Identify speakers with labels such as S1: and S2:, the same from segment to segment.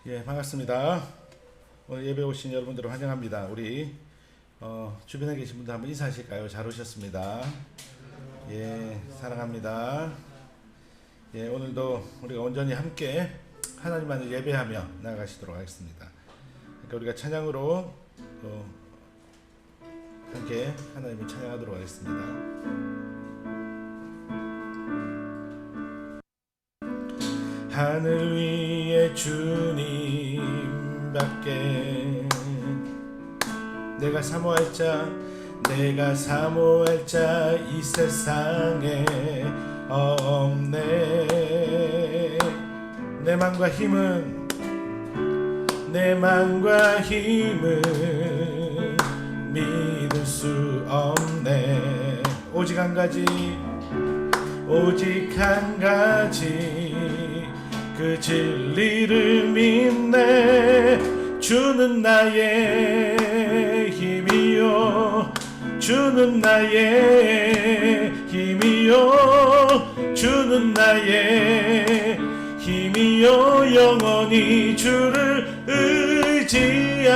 S1: 예, 반갑습니다. 오늘 예배 오신 여러분들을 환영합니다. 우리 주변에 계신 분들 한번 인사하실까요? 잘 오셨습니다. 예, 사랑합니다. 예, 오늘도 우리가 온전히 함께 하나님만을 예배하며 나아가시도록 하겠습니다. 그러니까 우리가 찬양으로 함께 하나님을 찬양하도록 하겠습니다. 하늘 위에 주님밖에 내가 사모할 자 이 세상에 없네. 내 맘과 힘은 믿을 수 없네. 오직 한 가지 그 진리를 믿네. 주는 나의 힘이요, 주는 나의 힘이요, 주는 나의 힘이요. 영원히 주를 의지하리.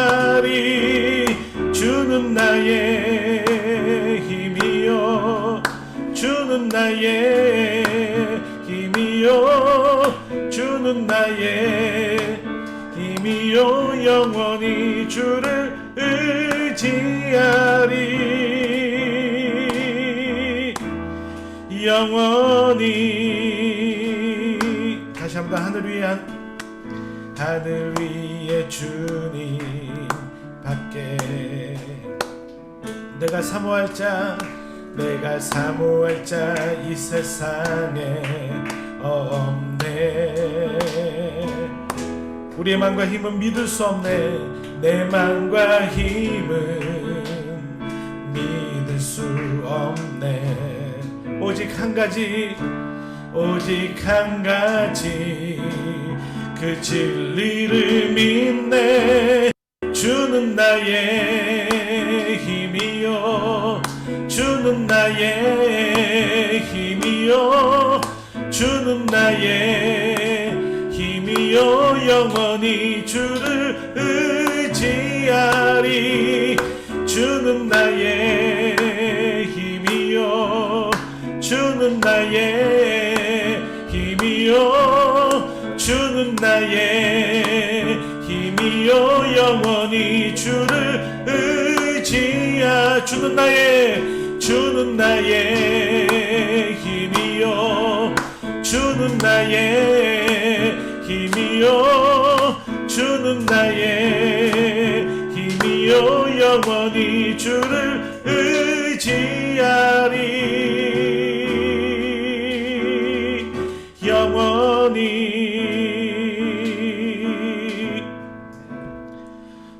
S1: 주는 나의 힘이요, 주는 나의 힘이요, 주는 나의 힘이요. 영원히 주를 의지하리. 영원히. 다시 한번 하늘 위에 주님 밖에 내가 사모할 자 이 세상에 없네. 우리의 맘과 힘은 믿을 수 없네. 내 맘과 힘은 믿을 수 없네. 오직 한 가지 그 진리를 믿네. 주는 나의 힘이요, 주는 나의 힘이요, 주는 나의 힘이요. 영원히 주를 의지하리. 주는 나의 힘이요, 주는 나의 힘이요, 주는 나의 힘이요. 영원히 주를 주는 나의 힘이요, 주는 나의 힘이요, 주는 나의 힘이요. 영원히 주를 의지하리. 영원히.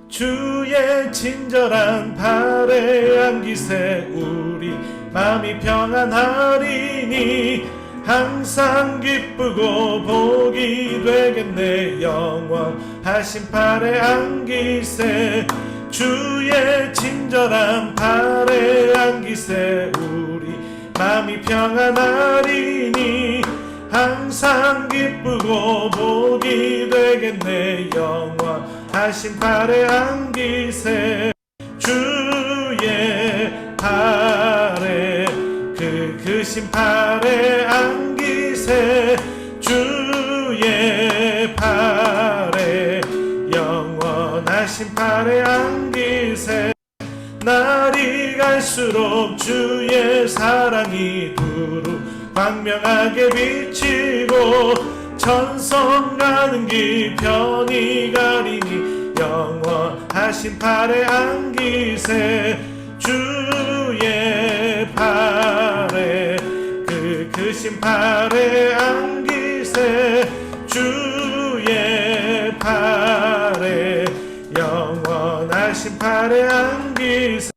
S1: 주의 친절한 발에 안기세 우리 마음이 평안하리니. 항상 기쁘고 복이 되겠네. 영원하신 발에 안기세. 주의 친절한 발에 안기세 우리 마음이 평안하리니. 항상 기쁘고 복이 되겠네. 영원하신 발에 안기세. 주의 발에 크신 발에 안기세. 주의 발에 영원하신 발에 안기세. 날이 갈수록 주의 사랑이 두루 광명하게 비치고 천성 가는 길 편히 가리니. 영원하신 발에 안기세. 주의 발에 크신 발에 안기세. 주의 발에 영원하신 발에 안기세.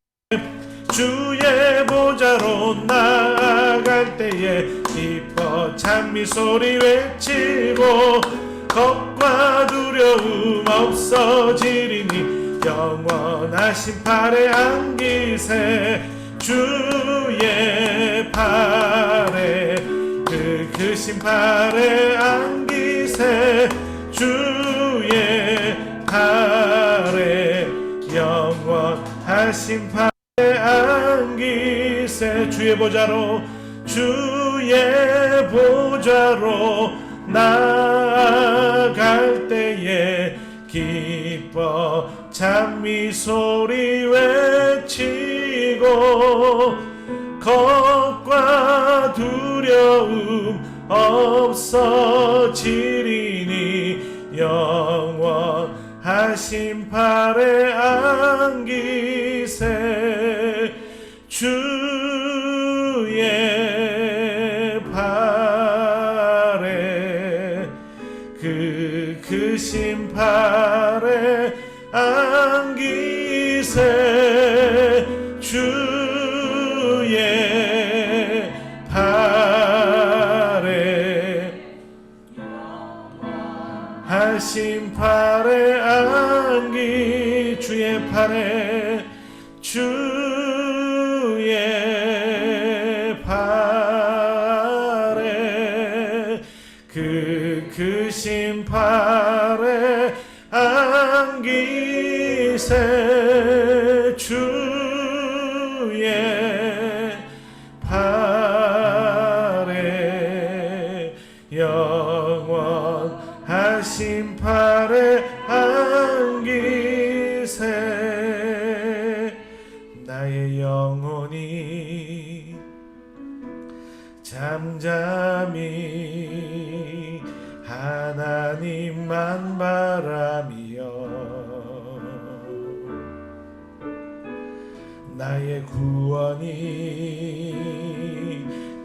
S1: 주의 보좌로 나아갈 때에 기뻐 찬미 소리 외치고 겁과 두려움 없어지리니. 영원하신 발에 안기세. 주의 발에 크신 발에 안기세. 주의 하신 팔에 안기세 주의 보좌로 나아갈 때에 기뻐 찬미 소리 외치고 겁과 두려움 없어지리니 영원하신 팔에 안기세 주의 팔에 그 크신 팔에 안기세 주의 팔에 하신 팔에 안기 주의 팔에 주의 팔에 그 크신 팔에 안기세 주의 팔에 영원하신 팔에 안기세 나의 영혼이 잠잠히 하나님만 바라며 나의 구원이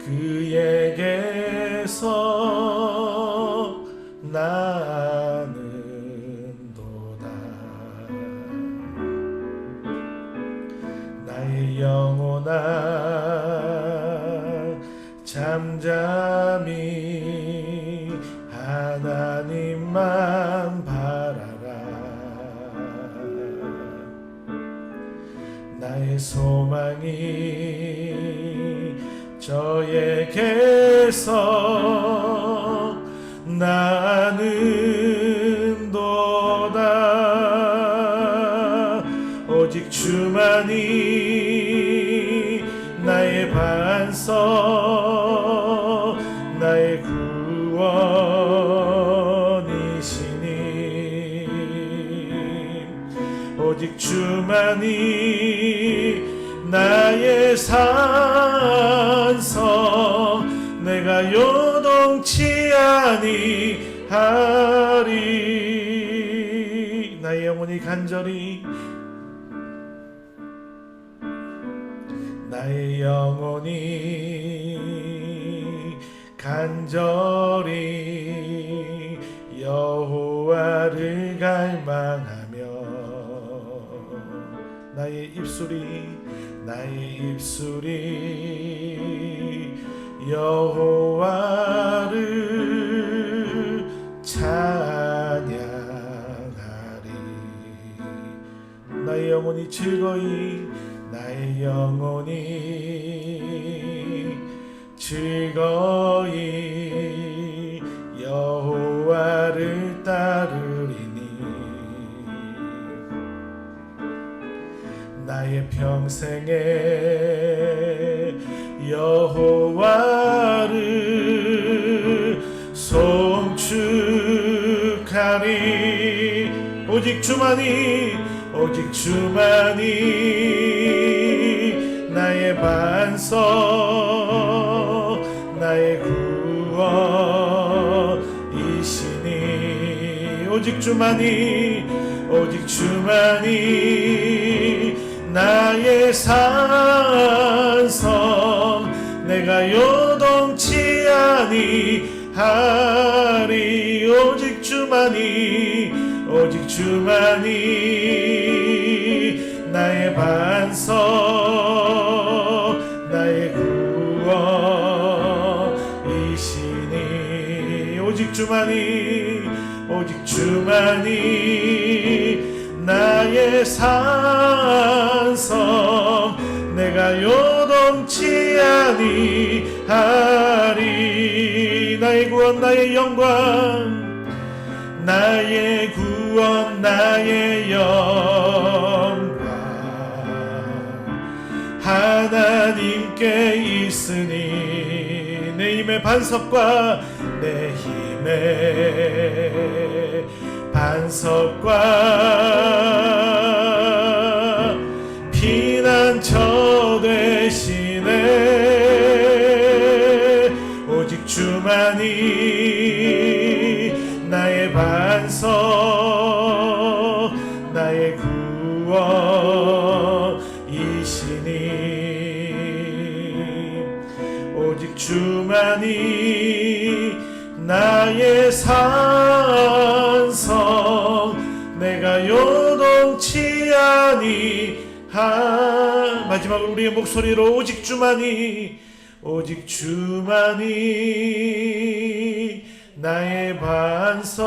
S1: 그에게서 나는도다 나의 영혼아 잠잠히 하나님만 바라라 나의 소망이 저에게서 나는도다 오직 주만이 나의 반석 나의 구원이시니 오직 주만이 나의 산성 내가 요동치 아니하리 나의 영혼이 간절히 나의 영혼이 간절히 여호와를 갈망하며 나의 입술이 여호와를 찬양하리 나의 영혼이 즐거이 나의 영혼이 즐거이 여호와를 따르리니 나의 평생에 여호와를 송축하리 오직 주만이 나의 반석 나의 구원이시니 오직 주만이 나의 산성 내가 요동치 아니하리 오직 주만이 나의 반석 나의 구원이시니 오직 주만이 나의 산성 내가 요동치 아니하리 나의 구원 나의 영광 나의 구원 나의 영광 하나님께 있으니 내 힘의 반석과 내 힘의 반석과 피난처 되시네. 오직 주만이 나의 반석 나의 구원이시니. 오직 주만이 나의 산성 내가 요동치 아니하. 마지막으로 우리의 목소리로 오직 주만이 나의 반석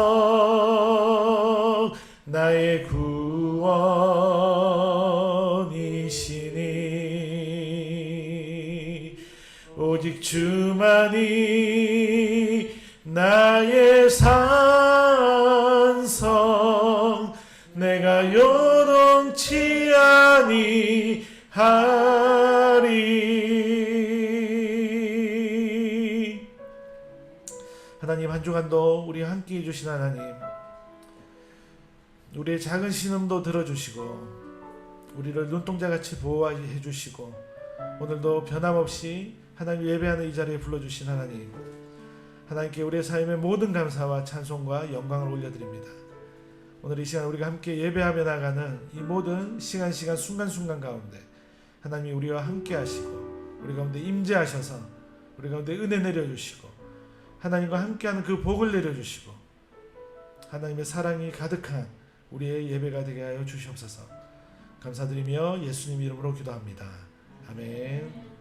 S1: 나의 구원이시니. 오직 주만이 나의 산성 내가 요동치 아니하리. 하나님, 한 주간도 우리 함께 해주신 하나님, 우리의 작은 신음도 들어주시고 우리를 눈동자같이 보호해 주시고 오늘도 변함없이 하나님 예배하는 이 자리에 불러주신 하나님, 하나님께 우리의 삶의 모든 감사와 찬송과 영광을 올려드립니다. 오늘 이 시간 우리가 함께 예배하며 나가는 이 모든 시간 순간순간 가운데 하나님이 우리와 함께 하시고 우리 가운데 임재하셔서 우리 가운데 은혜 내려주시고 하나님과 함께하는 그 복을 내려주시고 하나님의 사랑이 가득한 우리의 예배가 되게 하여 주시옵소서. 감사드리며 예수님 이름으로 기도합니다. 아멘.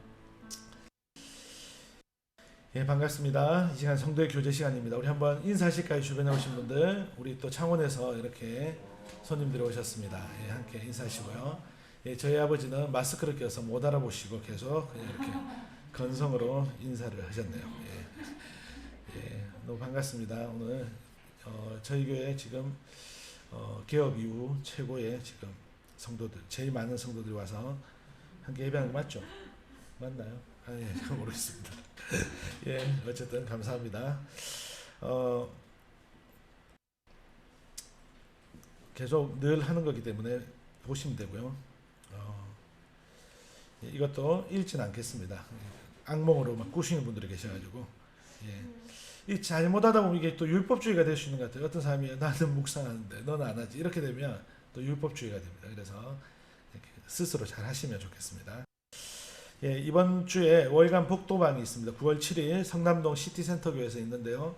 S1: 예, 반갑습니다. 이 시간 성도의 교제 시간입니다. 우리 한번 인사하실까요? 주변에 오신 분들, 우리 또 창원에서 이렇게 손님들이 오셨습니다. 예, 함께 인사하시고요. 예, 저희 아버지는 마스크를 껴서 못 알아보시고 계속 그냥 이렇게 건성으로 인사를 하셨네요. 예, 너무 반갑습니다. 오늘 저희 교회 지금 개업 이후 최고의 지금 성도들, 제일 많은 성도들이 와서 함께 예배하는 거 맞죠? 맞나요? 아, 예, 모르겠습니다. 예, 어쨌든 감사합니다. 계속 늘 하는 거기 때문에 보시면 되고요. 예, 이것도 읽지는 않겠습니다. 악몽으로 막 꾸시는 분들이 계셔가지고, 예, 이 잘못하다 보면 이게 또 율법주의가 될 수 있는 것 같아요. 어떤 사람이 나는 묵상하는데 너는 안 하지, 이렇게 되면 또 율법주의가 됩니다. 그래서 스스로 잘 하시면 좋겠습니다. 예, 이번 주에 월간 복도방이 있습니다. 9월 7일 성남동 시티센터교회에서 있는데요.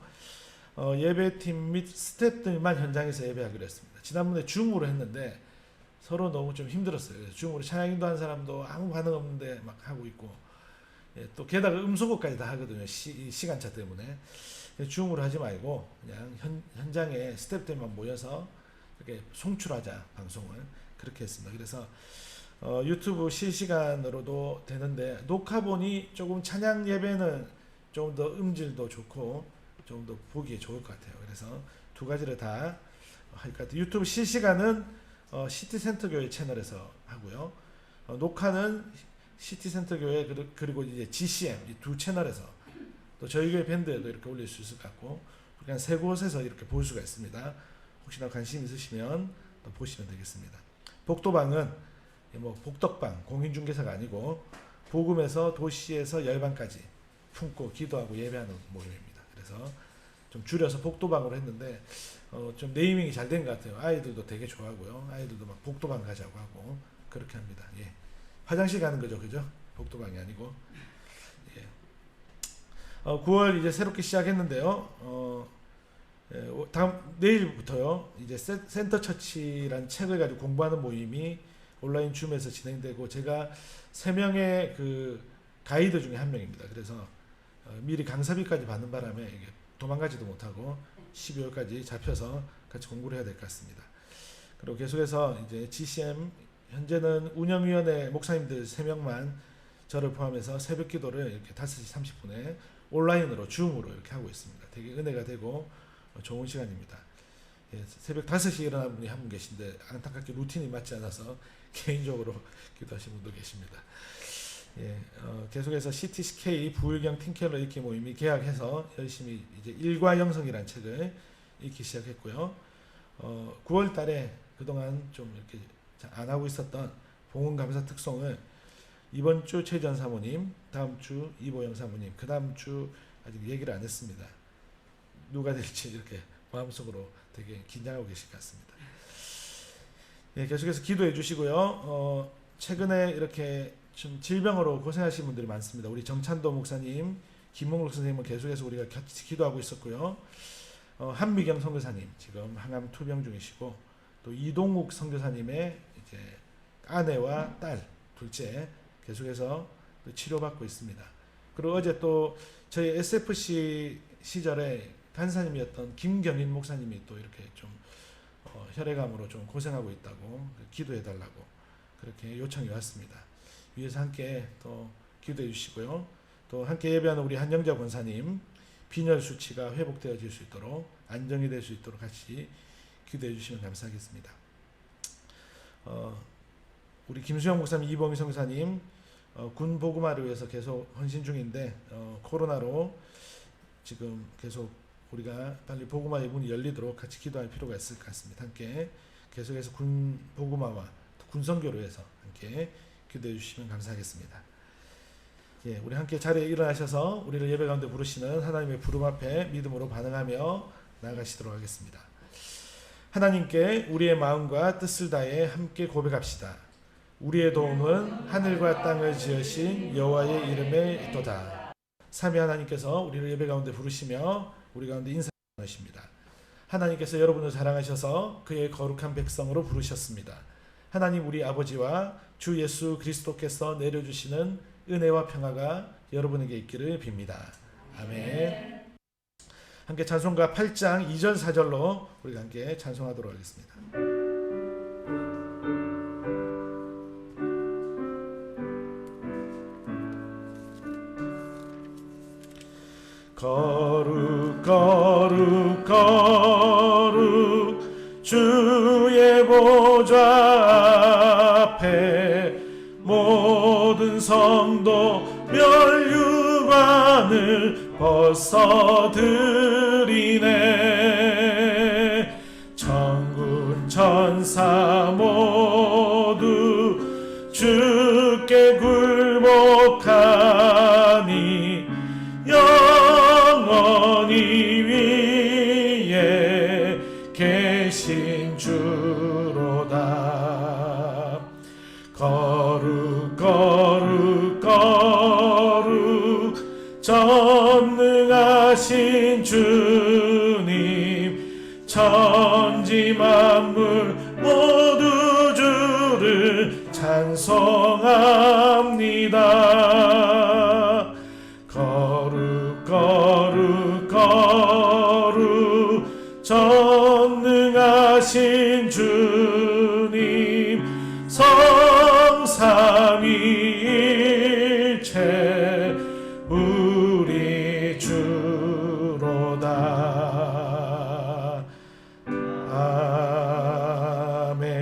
S1: 예배팀 및 스태프들만 현장에서 예배하기로 했습니다. 지난번에 줌으로 했는데 서로 너무 좀 힘들었어요. 그래서 줌으로 찬양인도 한 사람도 아무 반응 없는데 막 하고 있고, 예, 또 게다가 음소거까지 다 하거든요. 시간차 때문에. 줌으로 하지 말고 그냥 현장에 스태프들만 모여서 이렇게 송출하자, 방송을. 그렇게 했습니다. 그래서 유튜브 실시간으로도 되는데 녹화본이 조금 찬양 예배는 좀 더 음질도 좋고 좀 더 보기에 좋을 것 같아요. 그래서 두 가지를 다 할 것 같아요. 유튜브 실시간은 시티센터 교회 채널에서 하고요. 녹화는 시티센터 교회 그리고 이제 GCM 이 두 채널에서 또 저희 교회 밴드에도 이렇게 올릴 수 있을 것 같고 그냥 세 곳에서 이렇게 볼 수가 있습니다. 혹시나 관심 있으시면 또 보시면 되겠습니다. 복도방은 뭐 복덕방 공인중개사가 아니고 복음에서 도시에서 열방까지 품고 기도하고 예배하는 모임입니다. 그래서 좀 줄여서 복도방으로 했는데 좀 네이밍이 잘 된 것 같아요. 아이들도 되게 좋아하고요. 아이들도 막 복도방 가자고 하고 그렇게 합니다. 예. 화장실 가는 거죠, 그죠? 복도방이 아니고. 예. 9월 이제 새롭게 시작했는데요. 다음 내일부터요. 이제 센터 처치란 책을 가지고 공부하는 모임이 온라인 줌에서 진행되고 제가 3명의 그 가이드 중에 한 명입니다. 그래서 미리 강사비까지 받는 바람에 이게 도망가지도 못하고 12월까지 잡혀서 같이 공부를 해야 될 것 같습니다. 그리고 계속해서 이제 GCM 현재는 운영위원회 목사님들 3명만 저를 포함해서 새벽 기도를 이렇게 5시 30분에 온라인으로 줌으로 이렇게 하고 있습니다. 되게 은혜가 되고 좋은 시간입니다. 예, 새벽 5시에 일어나는 분이 한 분 계신데 안타깝게 루틴이 맞지 않아서 개인적으로 기도하시는 분도 계십니다. 계속해서 CTSK 부울경 틴켈러 읽기 모임이 개학해서 열심히 이제 일과 영성이라는 책을 읽기 시작했고요. 9월 달에 그동안 좀 이렇게 안 하고 있었던 봉헌감사 특송을 이번 주 최전 사모님, 다음 주 이보영 사모님, 그 다음 주 아직 얘기를 안 했습니다. 누가 될지 이렇게 마음속으로 되게 긴장하고 계실 것 같습니다. 계속해서 기도해 주시고요. 최근에 이렇게 좀 질병으로 고생하시는 분들이 많습니다. 우리 정찬도 목사님, 김몽록 선생님은 계속해서 우리가 같이 기도하고 있었고요. 한미경 선교사님 지금 항암 투병 중이시고, 또 이동욱 선교사님의 이제 아내와 딸 둘째 계속해서 치료받고 있습니다. 그리고 어제 또 저희 SFC 시절에 간사님이었던 김경인 목사님이 또 이렇게 좀 혈액암으로 좀 고생하고 있다고 기도해 달라고 그렇게 요청이 왔습니다. 위에서 함께 또 기도해 주시고요. 또 함께 예배하는 우리 한영자 권사님 빈혈 수치가 회복되어질 수 있도록, 안정이 될 수 있도록 같이 기도해 주시면 감사하겠습니다. 우리 김수영 목사님, 이봉희 성사님 군 보고마를 위해서 계속 헌신 중인데 코로나로 지금 계속 우리가 빨리 보고마의 문이 열리도록 같이 기도할 필요가 있을 것 같습니다. 함께 계속해서 군 보고마와 군 선교를 위해서 함께 기도해 주시면 감사하겠습니다. 우리 함께 자리에 일어나셔서 우리를 예배 가운데 부르시는 하나님의 부름 앞에 믿음으로 반응하며 나아가시도록 하겠습니다. 하나님께 우리의 마음과 뜻을 다해 함께 고백합시다. 우리의 도움은 하늘과 땅을 지으신 여호와의 이름에 있도다. 삼위 하나님께서 우리를 예배 가운데 부르시며 우리 가운데 인사하십니다. 하나님께서 여러분을 사랑하셔서 그의 거룩한 백성으로 부르셨습니다. 하나님 우리 아버지와 주 예수 그리스도께서 내려주시는 은혜와 평화가 여러분에게 있기를 빕니다. 아멘. 함께 찬송가 8장 2절 4절로 우리가 함께 찬송하도록 하겠습니다. 거룩 거룩 거룩 주의 보좌 앞에 모든 성도 멸류관을 벗어드리네. 천군 천사 모두 주께 굴복하니 영원히 위에 계신 주로다. 거룩 거룩 거룩 전능하신 주님, 천지 만물 모두 주를 찬송합니다. 거룩 거룩 거룩 전능하신 주님, 성삼위일체 우리 주로다. 아멘.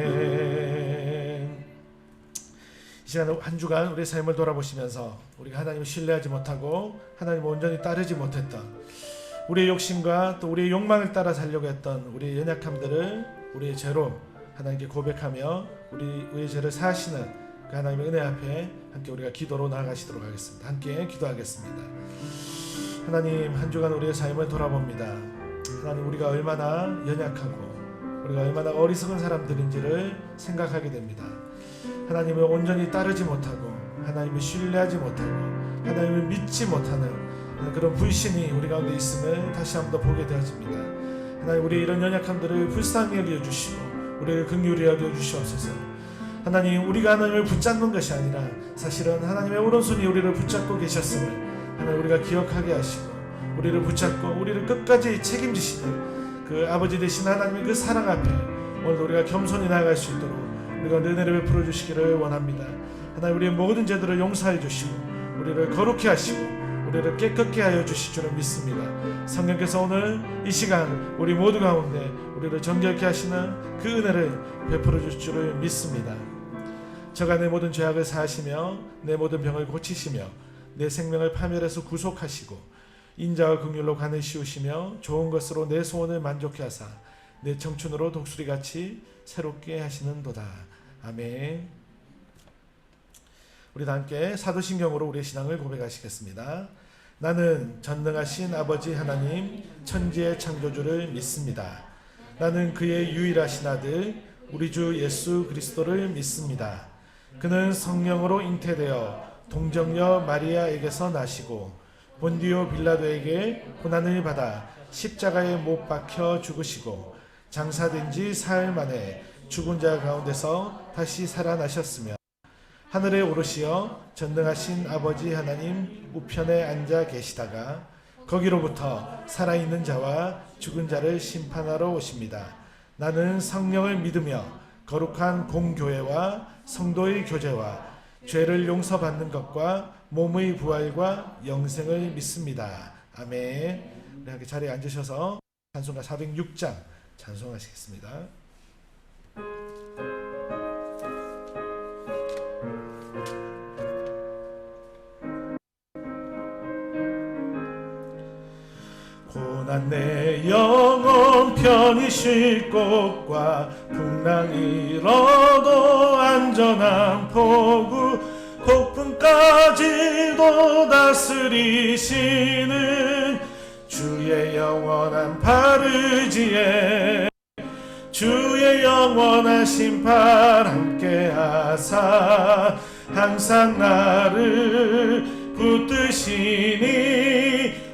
S1: 이 시간 한 주간 우리 삶을 돌아보시면서 우리가 하나님을 신뢰하지 못하고 하나님을 온전히 따르지 못했던 우리의 욕심과 또 우리의 욕망을 따라 살려고 했던 우리의 연약함들을 우리의 죄로 하나님께 고백하며 우리의 죄를 사하시는 그 하나님의 은혜 앞에 함께 우리가 기도로 나아가시도록 하겠습니다. 함께 기도하겠습니다. 하나님, 한 주간 우리의 삶을 돌아봅니다. 하나님, 우리가 얼마나 연약하고 우리가 얼마나 어리석은 사람들인지를 생각하게 됩니다. 하나님을 온전히 따르지 못하고 하나님을 신뢰하지 못하고 하나님을 믿지 못하는 그런 불신이 우리 가운데 있음을 다시 한번 더 보게 되어집니다. 하나님, 우리 이런 연약함들을 불쌍히 여겨주시고 우리를 긍휼히 여겨주시옵소서. 하나님, 우리가 하나님을 붙잡는 것이 아니라 사실은 하나님의 오른손이 우리를 붙잡고 계셨음을 하나님 우리가 기억하게 하시고 우리를 붙잡고 우리를 끝까지 책임지시는 그 아버지 되신 하나님의 그 사랑 앞에 오늘도 우리가 겸손히 나아갈 수 있도록 우리가 은혜를 베풀어 주시기를 원합니다. 하나님, 우리의 모든 죄들을 용서해 주시고 우리를 거룩히 하시고 우리를 깨끗게 하여 주실 줄을 믿습니다. 성령께서 오늘 이 시간 우리 모두 가운데 우리를 정결케 하시는 그 은혜를 베풀어 주실 줄을 믿습니다. 저가 내 모든 죄악을 사하시며 내 모든 병을 고치시며 내 생명을 파멸해서 구속하시고 인자와 긍휼로 간을 씌우시며 좋은 것으로 내 소원을 만족케 하사 내 청춘으로 독수리같이 새롭게 하시는도다. 아멘. 우리 다 함께 사도신경으로 우리의 신앙을 고백하시겠습니다. 나는 전능하신 아버지 하나님 천지의 창조주를 믿습니다. 나는 그의 유일하신 아들 우리 주 예수 그리스도를 믿습니다. 그는 성령으로 잉태되어 동정녀 마리아에게서 나시고 본디오 빌라도에게 고난을 받아 십자가에 못 박혀 죽으시고 장사된 지 사흘 만에 죽은 자 가운데서 다시 살아나셨으며 하늘에 오르시어 전능하신 아버지 하나님 우편에 앉아 계시다가 거기로부터 살아있는 자와 죽은 자를 심판하러 오십니다. 나는 성령을 믿으며 거룩한 공교회와 성도의 교제와 죄를 용서받는 것과 몸의 부활과 영생을 믿습니다. 아멘. 우리 함께 자리에 앉으셔서 찬송가 406장 찬송하시겠습니다. 고난 내 영혼 편히 쉴 곳과 풍랑 일어도 안전한 포구 폭풍까지도 다스리시는 주의 영원한 바르지에 주의 영원하신 팔 함께 하사 항상 나를 붙드시니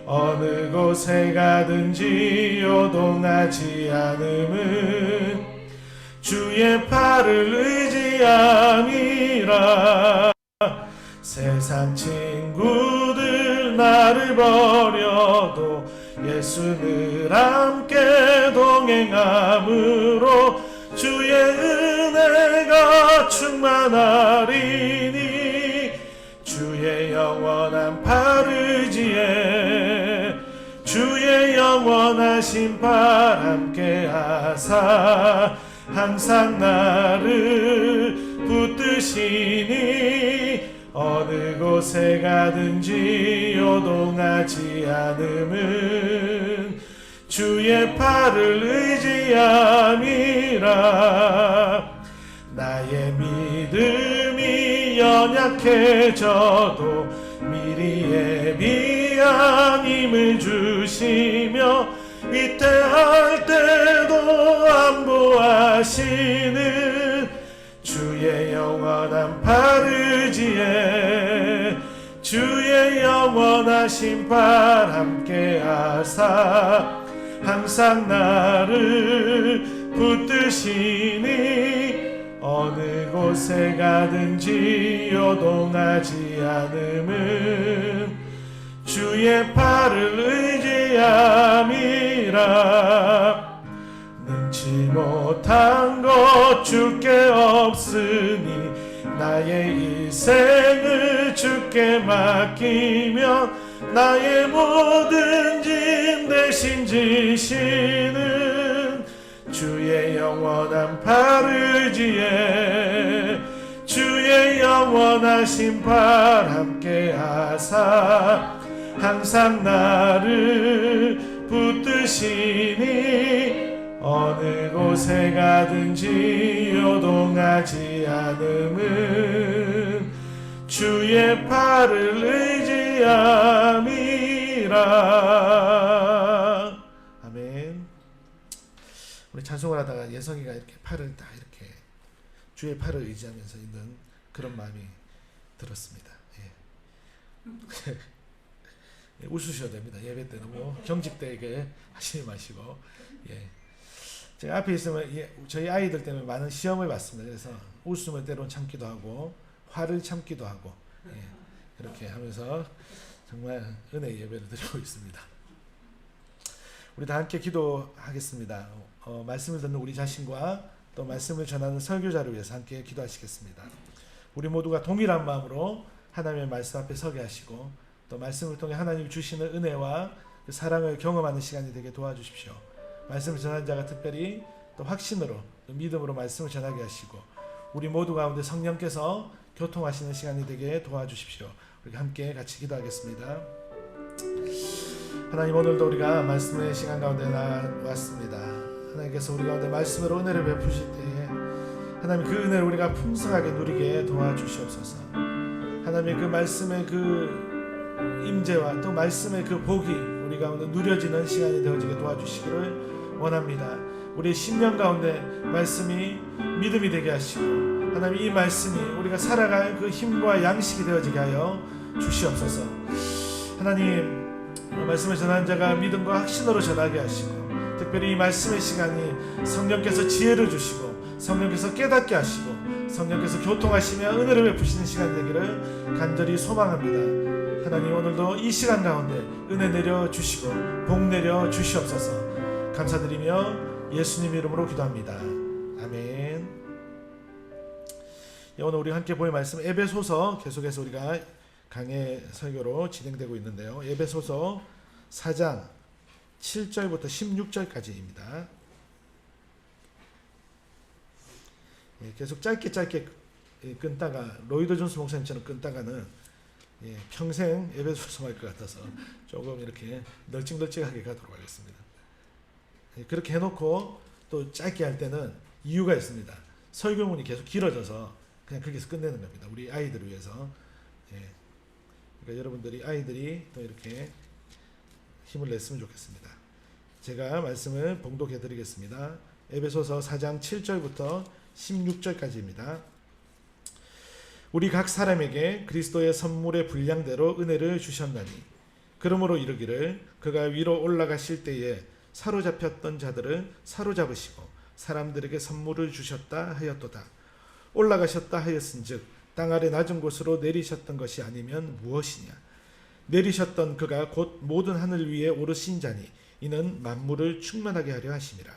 S1: 어느 곳에 가든지 요동하지 않음은 주의 팔을 의지함이라. 세상 친구들 나를 버려도 예수 늘 함께 동행함으로 주의 은혜가 충만하리니 주의 영원한 바르지에 주의 영원하신 팔 함께 하사 항상 나를 붙드시니 어느 곳에 가든지 요동하지 않음은 주의 팔을 의지함이라. 나의 믿음이 연약해져도 미리 예비한 힘을 주시며 위태할 때도 안보하시는 주의 영원한 바르지에 주의 영원하신 팔 함께 하사 항상 나를 붙드시니 어느 곳에 가든지 요동하지 않음은 주의 팔을 의지함이라. 능치 못한 것 주께 없으니 나의 일생을 주께 맡기며 나의 모든 짐 대신 지시는 주의 영원한 바르지에 주의 영원하신 팔 함께 하사 항상 나를 붙드시니 어느 곳에 가든지 요동하지 않음은 주의 팔을 의지함이라. 아멘. 우리 찬송을 하다가 예성이가 이렇게 팔을 다 이렇게 주의 팔을 의지하면서 있는 그런 마음이 들었습니다. 예. 웃으셔야 됩니다. 예배 때 너무 경직되게 하시지 마시고. 예. 제가 앞에 있으면 저희 아이들 때문에 많은 시험을 받습니다. 그래서 웃음을 때론 참기도 하고 화를 참기도 하고 그렇게 하면서 정말 은혜 예배를 드리고 있습니다. 우리 다 함께 기도하겠습니다. 말씀을 듣는 우리 자신과 또 말씀을 전하는 설교자를 위해서 함께 기도하시겠습니다. 우리 모두가 동일한 마음으로 하나님의 말씀 앞에 서게 하시고 또 말씀을 통해 하나님 주시는 은혜와 그 사랑을 경험하는 시간이 되게 도와주십시오. 말씀을 전하는 자가 특별히 또 확신으로 또 믿음으로 말씀을 전하게 하시고 우리 모두 가운데 성령께서 교통하시는 시간이 되게 도와주십시오. 우리 함께 같이 기도하겠습니다. 하나님, 오늘도 우리가 말씀의 시간 가운데 나왔습니다. 하나님께서 우리 가운데 말씀으로 은혜를 베푸실 때에 하나님, 그 은혜를 우리가 풍성하게 누리게 도와주시옵소서. 하나님, 그 말씀의 그 임재와 또 말씀의 그 복이 우리 가운데 누려지는 시간이 되어지게 도와주시기를 원합니다. 우리의 심령 가운데 말씀이 믿음이 되게 하시고 하나님, 이 말씀이 우리가 살아갈 그 힘과 양식이 되어지게 하여 주시옵소서. 하나님, 말씀을 전하는 자가 믿음과 확신으로 전하게 하시고 특별히 이 말씀의 시간이 성령께서 지혜를 주시고 성령께서 깨닫게 하시고 성령께서 교통하시며 은혜를 베푸시는 시간이 되기를 간절히 소망합니다. 하나님, 오늘도 이 시간 가운데 은혜 내려 주시고 복 내려 주시옵소서. 감사드리며 예수님 이름으로 기도합니다. 아멘. 오늘 우리 함께 볼 말씀 에베소서 계속해서 우리가 강해 설교로 진행되고 있는데요. 에베소서 4장 7절부터 16절까지입니다. 계속 짧게 끊다가 로이드 존스 목사님처럼 끊다가는 평생 에베소서 할 것 같아서 조금 이렇게 널찍널찍하게 가도록 하겠습니다. 그렇게 해놓고 또 짧게 할 때는 이유가 있습니다. 설교문이 계속 길어져서 그냥 거기서 끝내는 겁니다. 우리 아이들을 위해서. 그러니까 여러분들이 아이들이 또 이렇게 힘을 냈으면 좋겠습니다. 제가 말씀을 봉독해 드리겠습니다. 에베소서 4장 7절부터 16절까지입니다. 우리 각 사람에게 그리스도의 선물의 분량대로 은혜를 주셨나니 그러므로 이르기를 그가 위로 올라가실 때에 사로잡혔던 자들을 사로잡으시고 사람들에게 선물을 주셨다 하였도다. 올라가셨다 하였은즉 땅 아래 낮은 곳으로 내리셨던 것이 아니면 무엇이냐. 내리셨던 그가 곧 모든 하늘 위에 오르신 자니 이는 만물을 충만하게 하려 하심이라.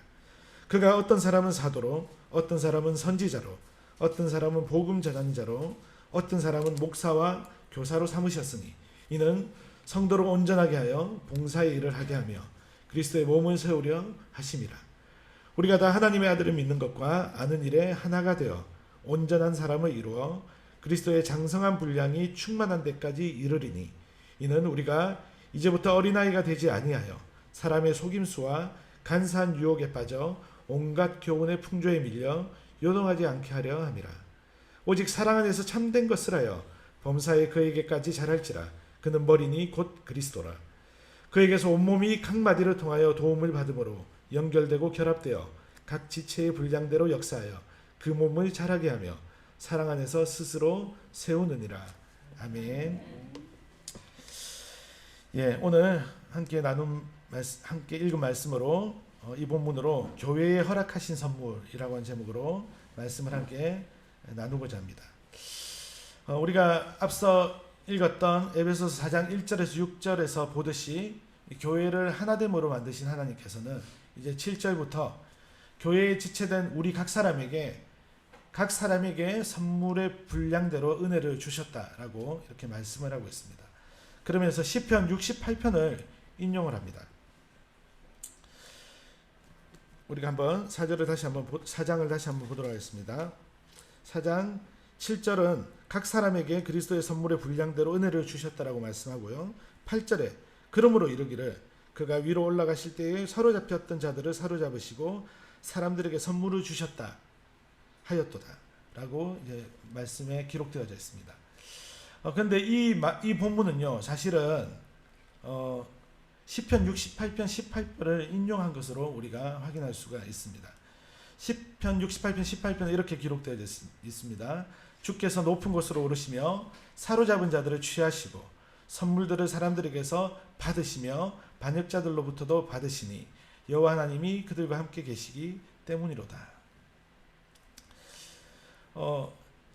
S1: 그가 어떤 사람은 사도로 어떤 사람은 선지자로 어떤 사람은 복음 전하자로 어떤 사람은 목사와 교사로 삼으셨으니 이는 성도를 온전하게 하여 봉사의 일을 하게 하며 그리스도의 몸을 세우려 하심이라. 우리가 다 하나님의 아들을 믿는 것과 아는 일에 하나가 되어 온전한 사람을 이루어 그리스도의 장성한 분량이 충만한 데까지 이르리니 이는 우리가 이제부터 어린아이가 되지 아니하여 사람의 속임수와 간사한 유혹에 빠져 온갖 교훈의 풍조에 밀려 요동하지 않게 하려 함이라. 오직 사랑 안에서 참된 것을 하여 범사에 그에게까지 자랄지라. 그는 머리니 곧 그리스도라. 그에게서 온몸이 각 마디를 통하여 도움을 받음으로 연결되고 결합되어 각 지체의 분량대로 역사하여 그 몸을 자라게 하며 사랑 안에서 스스로 세우느니라. 아멘. 오늘 함께 읽은 말씀으로 이 본문으로 교회에 허락하신 선물이라고 하는 제목으로 말씀을 함께 나누고자 합니다. 우리가 앞서 읽었던 에베소서 4장 1절에서 6절에서 보듯이 교회를 하나됨으로 만드신 하나님께서는 이제 7절부터 교회에 지체된 우리 각 사람에게 선물의 분량대로 은혜를 주셨다라고 이렇게 말씀을 하고 있습니다. 그러면서 시편 68편을 인용을 합니다. 우리가 한번 4장을 다시 한번 보도록 하겠습니다. 4장 7절은 각 사람에게 그리스도의 선물의 분량대로 은혜를 주셨다라고 말씀하고요. 8절에 그러므로 이르기를 그가 위로 올라가실 때에 사로잡혔던 자들을 사로잡으시고 사람들에게 선물을 주셨다 하였도다 라고 이제 말씀에 기록되어져 있습니다. 그런데 이 본문은요, 사실은 시편 68편 18절을 인용한 것으로 우리가 확인할 수가 있습니다. 시편 68편 18편에 이렇게 기록되어 있습니다. 주께서 높은 곳으로 오르시며 사로잡은 자들을 취하시고 선물들을 사람들에게서 받으시며 반역자들로부터도 받으시니 여호와 하나님이 그들과 함께 계시기 때문이로다.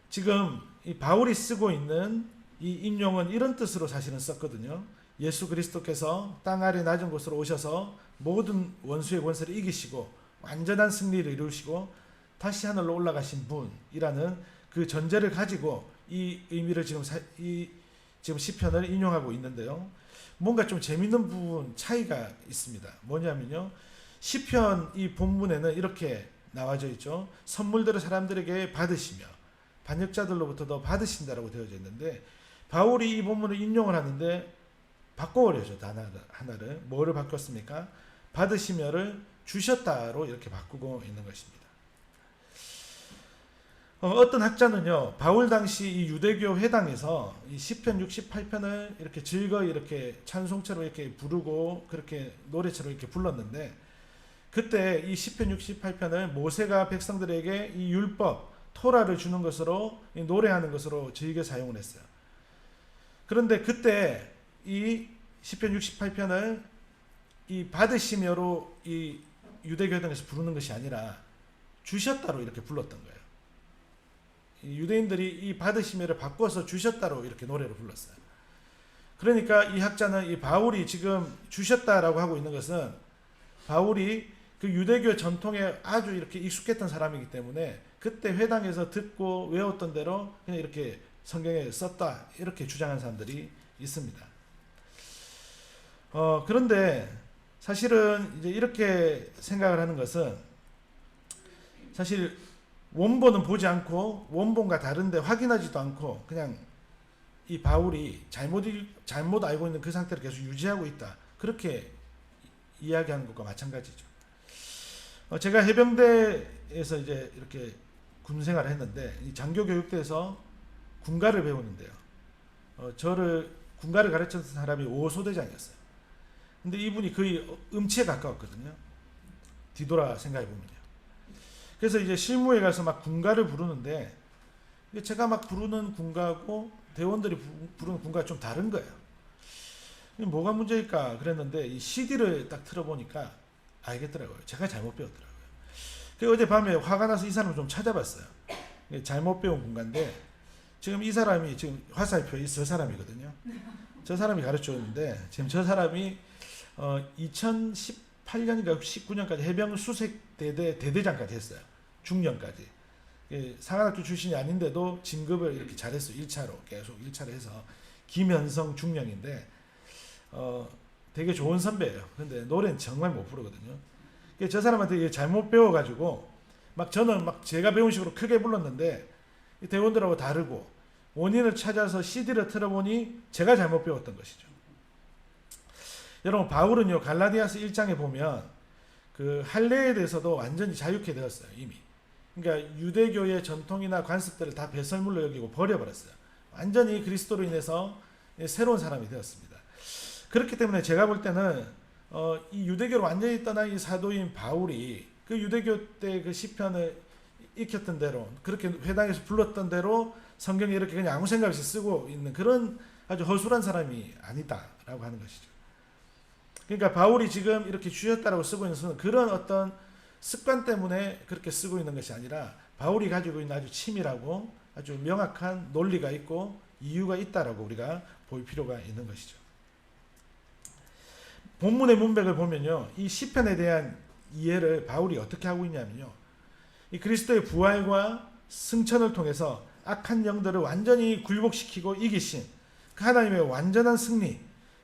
S1: 지금 이 바울이 쓰고 있는 이 인용은 이런 뜻으로 사실은 썼거든요. 예수 그리스도께서 땅 아래 낮은 곳으로 오셔서 모든 원수의 권세를 이기시고 완전한 승리를 이루시고 다시 하늘로 올라가신 분이라는 그 전제를 가지고 이 의미를 지금 시편을 인용하고 있는데요. 뭔가 좀 재밌는 부분 차이가 있습니다. 뭐냐면요, 시편 이 본문에는 이렇게 나와져 있죠. 선물들을 사람들에게 받으시며 반역자들로부터도 받으신다라고 되어져 있는데, 바울이 이 본문을 인용을 하는데 바꿔버려죠. 단어 하나를. 뭐를 바꿨습니까? 받으시며를 주셨다로 이렇게 바꾸고 있는 것입니다. 어떤 학자는요, 바울 당시 이 유대교 회당에서 이 시편 68편을 이렇게 즐거이 이렇게 찬송처럼 이렇게 부르고 그렇게 노래처럼 이렇게 불렀는데, 그때 이 시편 68편을 모세가 백성들에게 이 율법 토라를 주는 것으로, 이 노래하는 것으로 즐겨 사용을 했어요. 그런데 그때 이 시편 68편을 이 받으시며로 이 유대교 회당에서 부르는 것이 아니라 주셨다로 이렇게 불렀던 거예요. 유대인들이 이 받으시며를 바꿔서 주셨다로 이렇게 노래를 불렀어요. 그러니까 이 학자는 이 바울이 지금 주셨다라고 하고 있는 것은, 바울이 그 유대교 전통에 아주 이렇게 익숙했던 사람이기 때문에 그때 회당에서 듣고 외웠던 대로 그냥 이렇게 성경에 썼다, 이렇게 주장한 사람들이 있습니다. 그런데 사실은 이제 이렇게 생각을 하는 것은, 사실 원본은 보지 않고 원본과 다른데 확인하지도 않고 그냥 이 바울이 잘못 알고 있는 그 상태를 계속 유지하고 있다, 그렇게 이야기하는 것과 마찬가지죠. 제가 해병대에서 이제 이렇게 군 생활을 했는데, 이 장교교육대에서 군가를 배우는데요. 저를 군가를 가르쳤던 사람이 5소대장이었어요. 근데 이분이 거의 음치에 가까웠거든요. 뒤돌아 생각해보면요. 그래서 이제 실무에 가서 막 군가를 부르는데, 제가 막 부르는 군가하고 대원들이 부르는 군가가 좀 다른 거예요. 뭐가 문제일까 그랬는데, 이 CD를 딱 틀어보니까 알겠더라고요. 제가 잘못 배웠더라고요. 그래서 어젯밤에 화가 나서 이 사람을 좀 찾아봤어요. 잘못 배운 군가인데, 지금 이 사람이 지금 화살표에 저 사람이거든요. 저 사람이 가르쳐줬는데, 지금 저 사람이 2018년인가 19년까지 해병 수색대대 대대장까지 했어요. 중령까지. 상한학교 출신이 아닌데도 진급을 이렇게 잘했어요. 1차로 계속 1차로 해서 김현성 중령인데, 되게 좋은 선배예요. 근데 노래는 정말 못 부르거든요. 저 사람한테 잘못 배워가지고 막 저는 막 제가 배운 식으로 크게 불렀는데, 대원들하고 다르고 원인을 찾아서 CD를 틀어보니 제가 잘못 배웠던 것이죠. 여러분, 바울은요, 갈라디아서 1장에 보면 그 할례에 대해서도 완전히 자유케 되었어요, 이미. 그러니까 유대교의 전통이나 관습들을 다 배설물로 여기고 버려버렸어요. 완전히 그리스도로 인해서 새로운 사람이 되었습니다. 그렇기 때문에 제가 볼 때는 이 유대교를 완전히 떠난 이 사도인 바울이 그 유대교 때 그 시편을 익혔던 대로, 그렇게 회당에서 불렀던 대로 성경에 이렇게 그냥 아무 생각 없이 쓰고 있는 그런 아주 허술한 사람이 아니다라고 하는 것이죠. 그러니까 바울이 지금 이렇게 주셨다라고 쓰고 있는 것은 그런 어떤 습관 때문에 그렇게 쓰고 있는 것이 아니라, 바울이 가지고 있는 아주 치밀하고 아주 명확한 논리가 있고 이유가 있다라고 우리가 볼 필요가 있는 것이죠. 본문의 문맥을 보면요, 이 시편에 대한 이해를 바울이 어떻게 하고 있냐면요, 이 그리스도의 부활과 승천을 통해서 악한 영들을 완전히 굴복시키고 이기신 그 하나님의 완전한 승리,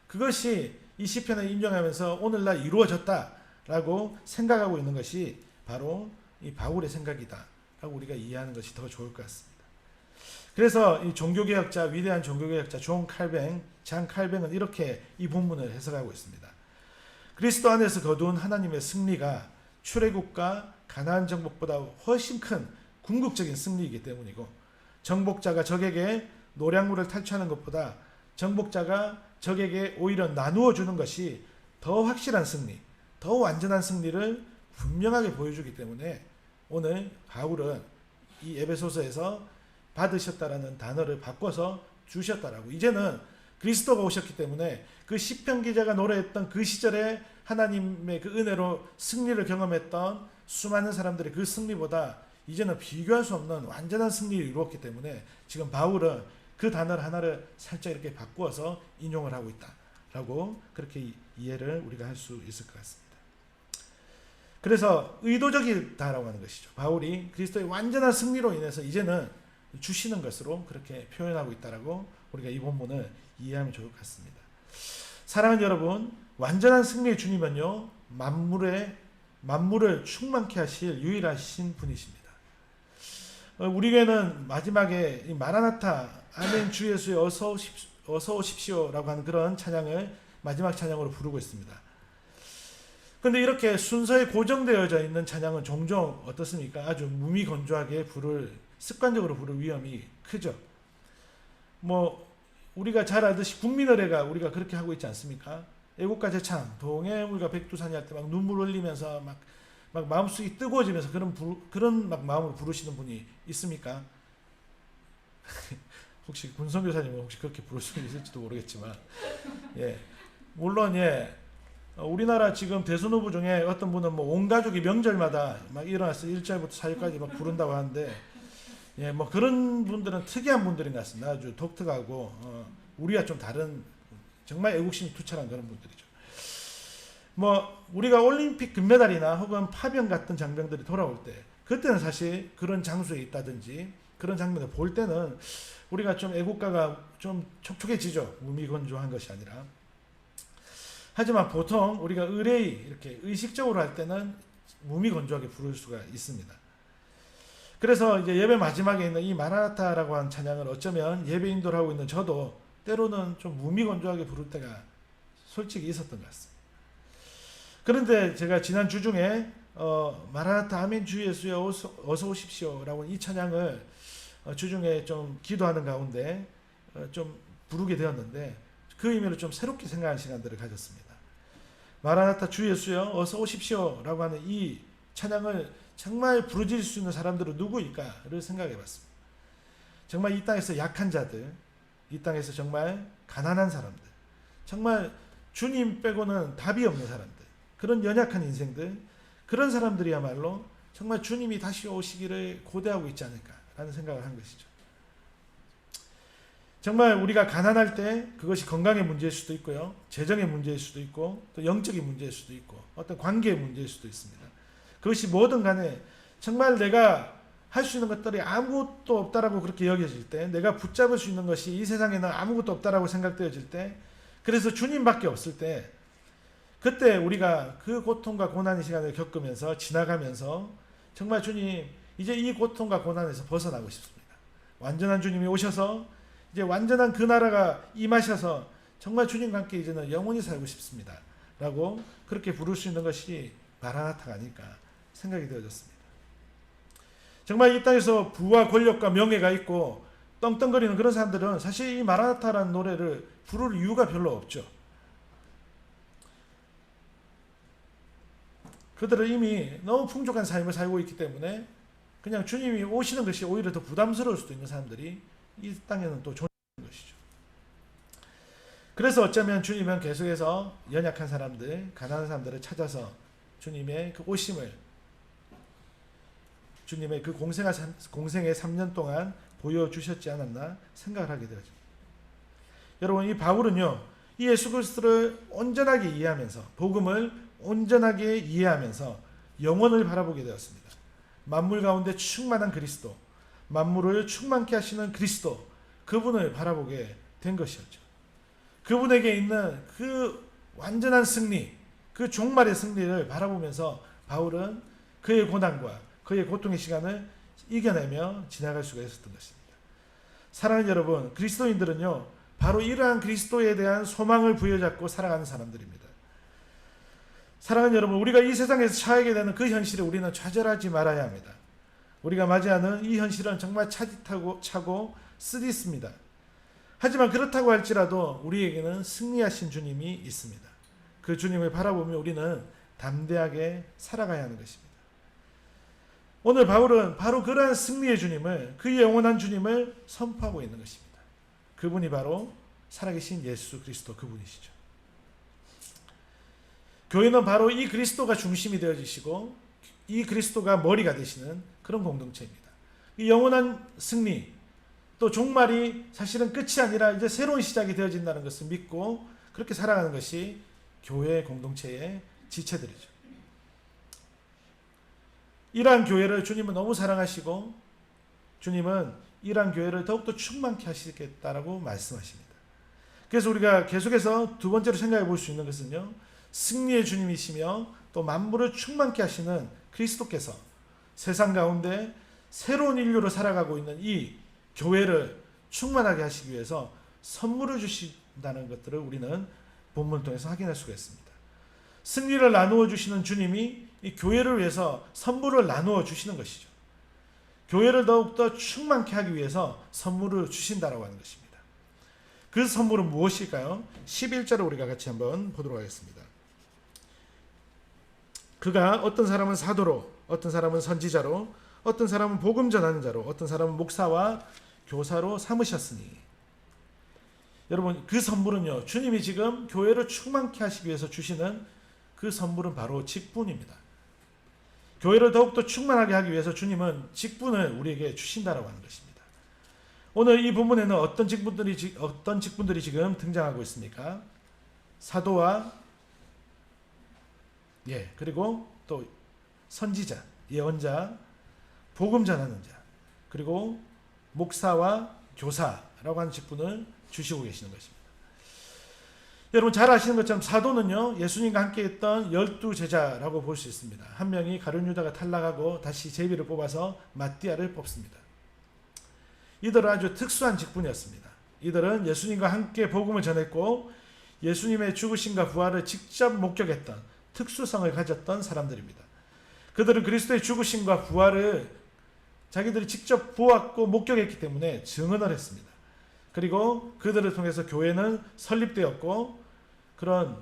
S1: 그것이 이 시편을 인정하면서 오늘날 이루어졌다라고 생각하고 있는 것이 바로 이 바울의 생각이다라고 우리가 이해하는 것이 더 좋을 것 같습니다. 그래서 이 종교개혁자, 위대한 종교개혁자 장 칼뱅은 이렇게 이 본문을 해석하고 있습니다. 그리스도 안에서 거두은 하나님의 승리가 출애굽과 가나안 정복보다 훨씬 큰 궁극적인 승리이기 때문이고, 정복자가 적에게 노량물을 탈취하는 것보다 정복자가 적에게 오히려 나누어 주는 것이 더 확실한 승리, 더 완전한 승리를 분명하게 보여주기 때문에 오늘 바울은 이 에베소서에서 받으셨다라는 단어를 바꿔서 주셨다라고, 이제는 그리스도가 오셨기 때문에 그 시편 기자가 노래했던 그 시절에 하나님의 그 은혜로 승리를 경험했던 수많은 사람들의 그 승리보다 이제는 비교할 수 없는 완전한 승리를 이루었기 때문에 지금 바울은 그 단어 하나를 살짝 이렇게 바꾸어서 인용을 하고 있다라고 그렇게 이해를 우리가 할 수 있을 것 같습니다. 그래서 의도적이다라고 하는 것이죠. 바울이 그리스도의 완전한 승리로 인해서 이제는 주시는 것으로 그렇게 표현하고 있다라고 우리가 이 본문을 이해하면 좋을 것 같습니다. 사랑하는 여러분, 완전한 승리의 주님은요, 만물의 만물을 충만케 하실 유일하신 분이십니다. 우리 교회는 마지막에 이 마라나타 아멘 주 예수여 어서 오십시오라고 하는 그런 찬양을 마지막 찬양으로 부르고 있습니다. 그런데 이렇게 순서에 고정되어져 있는 찬양은 종종 어떻습니까? 아주 무미건조하게 습관적으로 부를 위험이 크죠. 우리가 잘 알듯이 국민의례가 우리가 그렇게 하고 있지 않습니까? 애국가 제창, 동해물과 백두산이 할 때 막 눈물 흘리면서 막 마음속이 뜨거워지면서 그런 막 마음으로 부르시는 분이 있습니까? 혹시 군성교사님은 혹시 그렇게 부를 수 있을지도 모르겠지만, 예, 물론 우리나라 지금 대선 후보 중에 어떤 분은 온 가족이 명절마다 막 일어나서 1절부터 4절까지 막 부른다고 하는데, 그런 분들은 특이한 분들인 것 같습니다. 아주 독특하고 우리가 좀 다른 정말 애국심이 투철한 그런 분들이죠. 우리가 올림픽 금메달이나 혹은 파병 같은 장병들이 돌아올 때, 그때는 사실 그런 장소에 있다든지 그런 장면을 볼 때는 우리가 좀 애국가가 좀 촉촉해지죠. 무미건조한 것이 아니라. 하지만 보통 우리가 의례히 이렇게 의식적으로 할 때는 무미건조하게 부를 수가 있습니다. 그래서 이제 예배 마지막에 있는 이 마라나타라고 하는 찬양을 어쩌면 예배 인도를 하고 있는 저도 때로는 좀 무미건조하게 부를 때가 솔직히 있었던 것 같습니다. 그런데 제가 지난 주 중에 마라나타 아멘 주 예수여 어서 오십시오라고 이 찬양을 주중에 좀 기도하는 가운데 좀 부르게 되었는데, 그 의미를 좀 새롭게 생각하는 시간들을 가졌습니다. 마라나타 주 예수여 어서 오십시오라고 하는 이 찬양을 정말 부르질 수 있는 사람들은 누구일까를 생각해 봤습니다. 정말 이 땅에서 약한 자들, 이 땅에서 정말 가난한 사람들, 정말 주님 빼고는 답이 없는 사람들, 그런 연약한 인생들, 그런 사람들이야말로 정말 주님이 다시 오시기를 고대하고 있지 않을까라는 생각을 한 것이죠. 정말 우리가 가난할 때 그것이 건강의 문제일 수도 있고요, 재정의 문제일 수도 있고, 또 영적인 문제일 수도 있고, 어떤 관계의 문제일 수도 있습니다. 그것이 뭐든 간에 정말 내가 할 수 있는 것들이 아무것도 없다라고 그렇게 여겨질 때, 내가 붙잡을 수 있는 것이 이 세상에는 아무것도 없다라고 생각되어질 때, 그래서 주님밖에 없을 때, 그때 우리가 그 고통과 고난의 시간을 겪으면서 지나가면서 정말 주님, 이제 이 고통과 고난에서 벗어나고 싶습니다. 완전한 주님이 오셔서 이제 완전한 그 나라가 임하셔서 정말 주님과 함께 이제는 영원히 살고 싶습니다 라고 그렇게 부를 수 있는 것이 마라나타가 아닐까 생각이 되어졌습니다. 정말 이 땅에서 부와 권력과 명예가 있고 떵떵거리는 그런 사람들은 사실 이 마라나타라는 노래를 부를 이유가 별로 없죠. 그들은 이미 너무 풍족한 삶을 살고 있기 때문에 그냥 주님이 오시는 것이 오히려 더 부담스러울 수도 있는 사람들이 이 땅에는 또 존재하는 것이죠. 그래서 어쩌면 주님은 계속해서 연약한 사람들, 가난한 사람들을 찾아서 주님의 그 오심을, 주님의 그 공생의 3년 동안 보여주셨지 않았나 생각을 하게 되죠. 여러분, 이 바울은요, 이 예수 그리스도를 온전하게 이해하면서, 복음을 온전하게 이해하면서 영원을 바라보게 되었습니다. 만물 가운데 충만한 그리스도, 만물을 충만케 하시는 그리스도, 그분을 바라보게 된 것이었죠. 그분에게 있는 그 완전한 승리, 그 종말의 승리를 바라보면서 바울은 그의 고난과 그의 고통의 시간을 이겨내며 지나갈 수가 있었던 것입니다. 사랑하는 여러분, 그리스도인들은요, 바로 이러한 그리스도에 대한 소망을 부여잡고 살아가는 사람들입니다. 사랑하는 여러분, 우리가 이 세상에서 처하게 되는 그 현실에 우리는 좌절하지 말아야 합니다. 우리가 맞이하는 이 현실은 정말 차고 쓰디습니다. 하지만 그렇다고 할지라도 우리에게는 승리하신 주님이 있습니다. 그 주님을 바라보며 우리는 담대하게 살아가야 하는 것입니다. 오늘 바울은 바로 그러한 승리의 주님을, 그 영원한 주님을 선포하고 있는 것입니다. 그분이 바로 살아계신 예수 그리스도 그분이시죠. 교회는 바로 이 그리스도가 중심이 되어지시고 이 그리스도가 머리가 되시는 그런 공동체입니다. 이 영원한 승리, 또 종말이 사실은 끝이 아니라 이제 새로운 시작이 되어진다는 것을 믿고 그렇게 살아가는 것이 교회 공동체의 지체들이죠. 이러한 교회를 주님은 너무 사랑하시고 주님은 이러한 교회를 더욱더 충만케 하시겠다라고 말씀하십니다. 그래서 우리가 계속해서 두 번째로 생각해 볼 수 있는 것은요, 승리의 주님이시며 또 만물을 충만케 하시는 그리스도께서 세상 가운데 새로운 인류로 살아가고 있는 이 교회를 충만하게 하시기 위해서 선물을 주신다는 것들을 우리는 본문을 통해서 확인할 수가 있습니다. 승리를 나누어 주시는 주님이 이 교회를 위해서 선물을 나누어 주시는 것이죠. 교회를 더욱더 충만케 하기 위해서 선물을 주신다라고 하는 것입니다. 그 선물은 무엇일까요? 11절을 우리가 같이 한번 보도록 하겠습니다. 그가 어떤 사람은 사도로, 어떤 사람은 선지자로, 어떤 사람은 복음 전하는 자로, 어떤 사람은 목사와 교사로 삼으셨으니. 여러분, 그 선물은요, 주님이 지금 교회를 충만케 하시기 위해서 주시는 그 선물은 바로 직분입니다. 교회를 더욱더 충만하게 하기 위해서 주님은 직분을 우리에게 주신다라고 하는 것입니다. 오늘 이 본문에는 어떤 직분들이 지금 등장하고 있습니까? 사도와 그리고 또 선지자, 예언자, 복음 전하는 자, 그리고 목사와 교사라고 하는 직분을 주시고 계시는 것입니다. 여러분 잘 아시는 것처럼 사도는요, 예수님과 함께 했던 12제자라고 볼 수 있습니다. 한 명이 가룟 유다가 탈락하고 다시 제비를 뽑아서 마띠아를 뽑습니다. 이들은 아주 특수한 직분이었습니다. 이들은 예수님과 함께 복음을 전했고 예수님의 죽으심과 부활을 직접 목격했던 특수성을 가졌던 사람들입니다. 그들은 그리스도의 죽으심과 부활을 자기들이 직접 보았고 목격했기 때문에 증언을 했습니다. 그리고 그들을 통해서 교회는 설립되었고 그런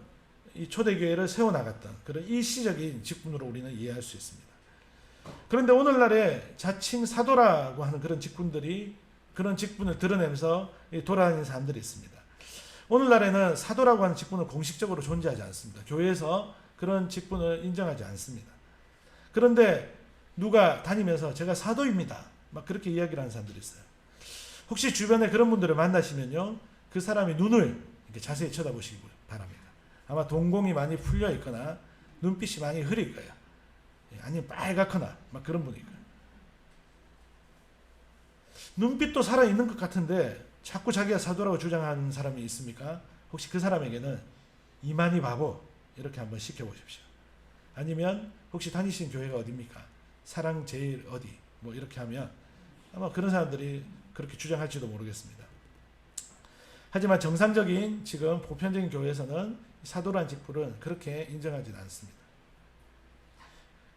S1: 이 초대교회를 세워나갔던 그런 일시적인 직분으로 우리는 이해할 수 있습니다. 그런데 오늘날에 자칭 사도라고 하는 그런 직분들이 그런 직분을 드러내면서 돌아다니는 사람들이 있습니다. 오늘날에는 사도라고 하는 직분은 공식적으로 존재하지 않습니다. 교회에서 그런 직분을 인정하지 않습니다. 그런데 누가 다니면서 제가 사도입니다, 막 그렇게 이야기를 하는 사람들이 있어요. 혹시 주변에 그런 분들을 만나시면요, 그 사람이 눈을 이렇게 자세히 쳐다보시기 바랍니다. 아마 동공이 많이 풀려 있거나 눈빛이 많이 흐릴 거예요. 아니면 빨갛거나 막 그런 분일 거예요. 눈빛도 살아있는 것 같은데 자꾸 자기가 사도라고 주장하는 사람이 있습니까? 혹시 그 사람에게는 이만희 바보 이렇게 한번 시켜보십시오. 아니면 혹시 다니시는 교회가 어디입니까? 사랑 제일 어디 뭐 이렇게 하면 아마 그런 사람들이 그렇게 주장할지도 모르겠습니다. 하지만 정상적인 지금 보편적인 교회에서는 사도란 직분은 그렇게 인정하지는 않습니다.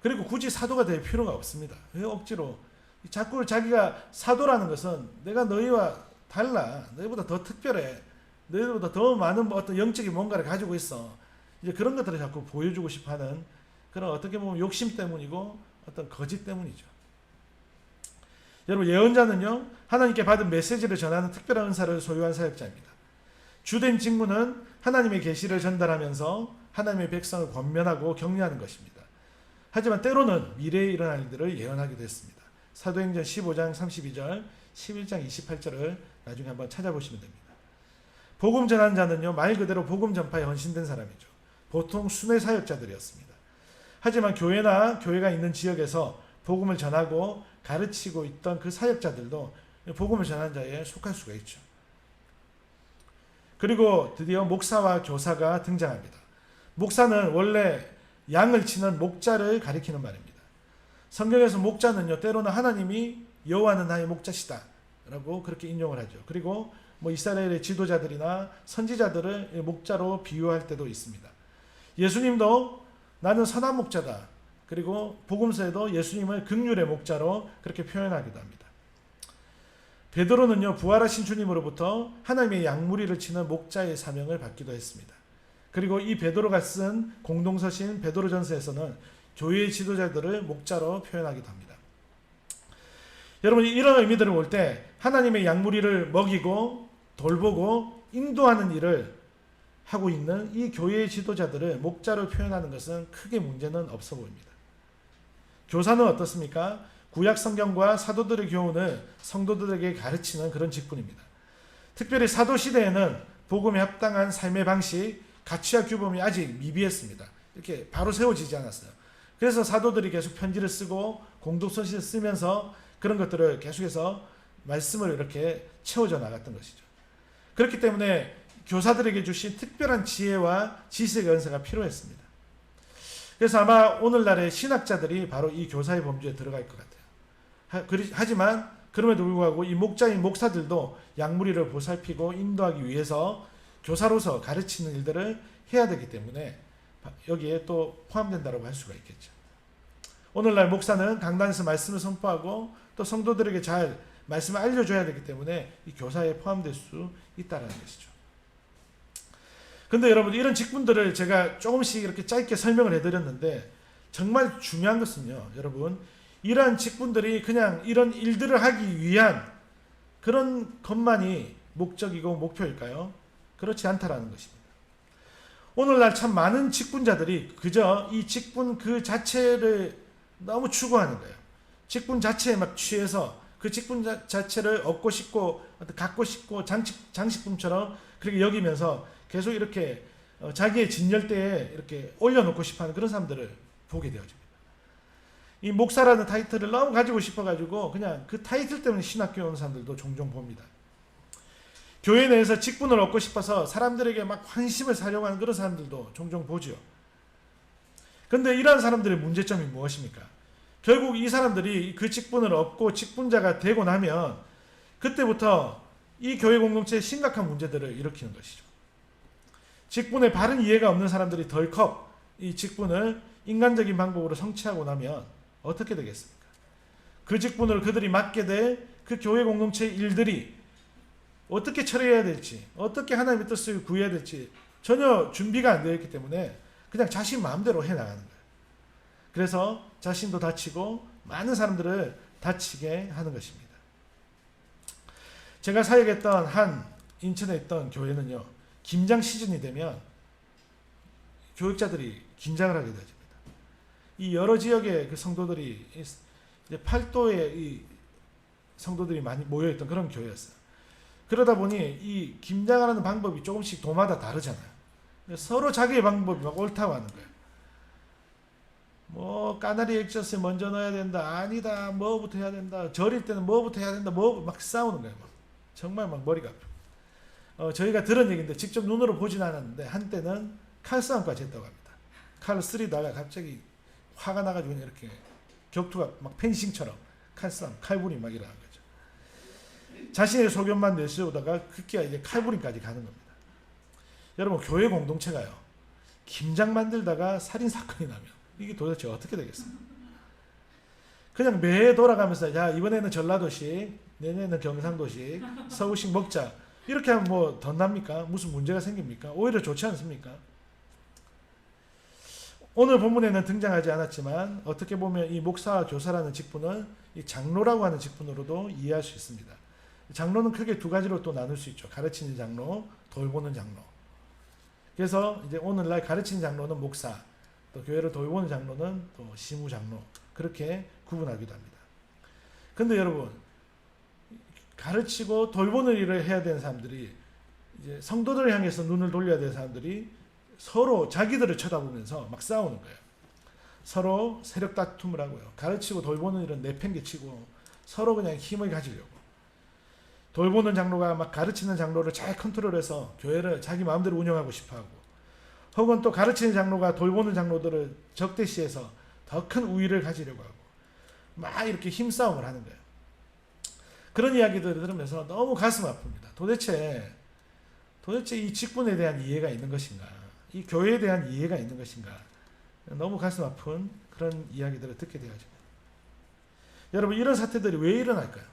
S1: 그리고 굳이 사도가 될 필요가 없습니다. 왜 억지로 자꾸 자기가 사도라는 것은 내가 너희와 달라, 너희보다 더 특별해, 너희보다 더 많은 어떤 영적인 뭔가를 가지고 있어, 이제 그런 것들을 자꾸 보여주고 싶어하는 그런 어떻게 보면 욕심 때문이고 어떤 거짓 때문이죠. 여러분, 예언자는요, 하나님께 받은 메시지를 전하는 특별한 은사를 소유한 사역자입니다. 주된 직무는 하나님의 계시를 전달하면서 하나님의 백성을 권면하고 격려하는 것입니다. 하지만 때로는 미래에 일어날 일들을 예언하기도 했습니다. 사도행전 15장 32절, 11장 28절을 나중에 한번 찾아보시면 됩니다. 복음 전하는 자는요, 말 그대로 복음 전파에 헌신된 사람이죠. 보통 순회 사역자들이었습니다. 하지만 교회나 교회가 있는 지역에서 복음을 전하고 가르치고 있던 그 사역자들도 복음을 전하는 자에 속할 수가 있죠. 그리고 드디어 목사와 교사가 등장합니다. 목사는 원래 양을 치는 목자를 가리키는 말입니다. 성경에서 목자는요, 때로는 하나님이 여호와는 나의 목자시다 라고 그렇게 인용을 하죠. 그리고 이스라엘의 지도자들이나 선지자들을 목자로 비유할 때도 있습니다. 예수님도 나는 선한 목자다, 그리고 복음서에도 예수님을 긍휼의 목자로 그렇게 표현하기도 합니다. 베드로는요, 부활하신 주님으로부터 하나님의 양무리를 치는 목자의 사명을 받기도 했습니다. 그리고 이 베드로가 쓴 공동서신 베드로전서에서는 교회의 지도자들을 목자로 표현하기도 합니다. 여러분, 이런 의미들을 볼 때 하나님의 양무리를 먹이고 돌보고 인도하는 일을 하고 있는 이 교회의 지도자들을 목자로 표현하는 것은 크게 문제는 없어 보입니다. 교사는 어떻습니까? 구약 성경과 사도들의 교훈을 성도들에게 가르치는 그런 직분입니다. 특별히 사도 시대에는 복음에 합당한 삶의 방식, 가치와 규범이 아직 미비했습니다. 이렇게 바로 세워지지 않았어요. 그래서 사도들이 계속 편지를 쓰고 공동서신을 쓰면서 그런 것들을 계속해서 말씀을 이렇게 채워져 나갔던 것이죠. 그렇기 때문에 교사들에게 주신 특별한 지혜와 지식의 은사가 필요했습니다. 그래서 아마 오늘날의 신학자들이 바로 이 교사의 범주에 들어갈 것 같아요. 하지만 그럼에도 불구하고 이 목자인 목사들도 양무리를 보살피고 인도하기 위해서 교사로서 가르치는 일들을 해야 되기 때문에 여기에 또 포함된다고 할 수가 있겠죠. 오늘날 목사는 강단에서 말씀을 선포하고 또 성도들에게 잘 말씀을 알려줘야 되기 때문에 이 교사에 포함될 수 있다는 것이죠. 근데 여러분, 이런 직분들을 제가 조금씩 이렇게 짧게 설명을 해드렸는데 정말 중요한 것은요, 여러분, 이러한 직분들이 그냥 이런 일들을 하기 위한 그런 것만이 목적이고 목표일까요? 그렇지 않다라는 것입니다. 오늘날 참 많은 직분자들이 그저 이 직분 그 자체를 너무 추구하는 거예요. 직분 자체에 막 취해서 그 직분 자체를 얻고 싶고 갖고 싶고 장식품처럼 그렇게 여기면서 계속 이렇게 자기의 진열대에 이렇게 올려놓고 싶어하는 그런 사람들을 보게 되어집니다. 이 목사라는 타이틀을 너무 가지고 싶어가지고 그냥 그 타이틀 때문에 신학교에 오는 사람들도 종종 봅니다. 교회 내에서 직분을 얻고 싶어서 사람들에게 막 환심을 사려고 하는 그런 사람들도 종종 보죠. 근데 이러한 사람들의 문제점이 무엇입니까? 결국 이 사람들이 그 직분을 얻고 직분자가 되고 나면 그때부터 이 교회 공동체에 심각한 문제들을 일으키는 것이죠. 직분에 바른 이해가 없는 사람들이 덜컥 이 직분을 인간적인 방법으로 성취하고 나면 어떻게 되겠습니까? 그 직분을 그들이 맡게 될 그 교회 공동체의 일들이 어떻게 처리해야 될지, 어떻게 하나님의 뜻을 구해야 될지 전혀 준비가 안 되어 있기 때문에 그냥 자신 마음대로 해나가는 거예요. 그래서 자신도 다치고 많은 사람들을 다치게 하는 것입니다. 제가 사역했던 한 인천에 있던 교회는요, 김장 시즌이 되면 교육자들이 김장을 하게 되어집니다. 이 여러 지역의 그 성도들이 이제 팔도에 이 성도들이 많이 모여있던 그런 교회였어요. 그러다 보니 이 김장하는 방법이 조금씩 도마다 다르잖아요. 서로 자기의 방법이 막 옳다고 하는 거예요. 뭐 까나리 액젓을 먼저 넣어야 된다, 아니다, 뭐부터 해야 된다, 절일 때는 뭐부터 해야 된다, 뭐 막 싸우는 거예요. 막. 정말 막 머리가 아프고. 저희가 들은 얘기인데 직접 눈으로 보진 않았는데 한때는 칼싸움까지 했다고 합니다. 칼을 쓰리다가 갑자기 화가 나가지고 그냥 이렇게 격투가 막 펜싱처럼 칼싸움, 칼부림 막 일어난 거죠. 자신의 소견만 내세우다가 급기야 이제 칼부림까지 가는 겁니다. 여러분, 교회 공동체가요, 김장 만들다가 살인 사건이 나면 이게 도대체 어떻게 되겠습니까? 그냥 매해 돌아가면서 야, 이번에는 전라도식, 내년에는 경상도식, 서울식 먹자, 이렇게 하면 뭐 덧납니까? 무슨 문제가 생깁니까? 오히려 좋지 않습니까? 오늘 본문에는 등장하지 않았지만 어떻게 보면 이 목사와 교사라는 직분은 이 장로라고 하는 직분으로도 이해할 수 있습니다. 장로는 크게 두 가지로 또 나눌 수 있죠. 가르치는 장로, 돌보는 장로. 그래서 이제 오늘날 가르치는 장로는 목사, 또 교회를 돌보는 장로는 또 시무 장로, 그렇게 구분하기도 합니다. 근데 여러분, 가르치고 돌보는 일을 해야 되는 사람들이 이제 성도들을 향해서 눈을 돌려야 되는 사람들이 서로 자기들을 쳐다보면서 막 싸우는 거예요. 서로 세력 다툼을 하고요. 가르치고 돌보는 일은 내팽개치고 서로 그냥 힘을 가지려고. 돌보는 장로가 막 가르치는 장로를 잘 컨트롤해서 교회를 자기 마음대로 운영하고 싶어하고, 혹은 또 가르치는 장로가 돌보는 장로들을 적대시해서 더 큰 우위를 가지려고 하고, 막 이렇게 힘싸움을 하는 거예요. 그런 이야기들을 들으면서 너무 가슴 아픕니다. 도대체 이 직분에 대한 이해가 있는 것인가? 이 교회에 대한 이해가 있는 것인가? 너무 가슴 아픈 그런 이야기들을 듣게 되어집니다. 여러분, 이런 사태들이 왜 일어날까요?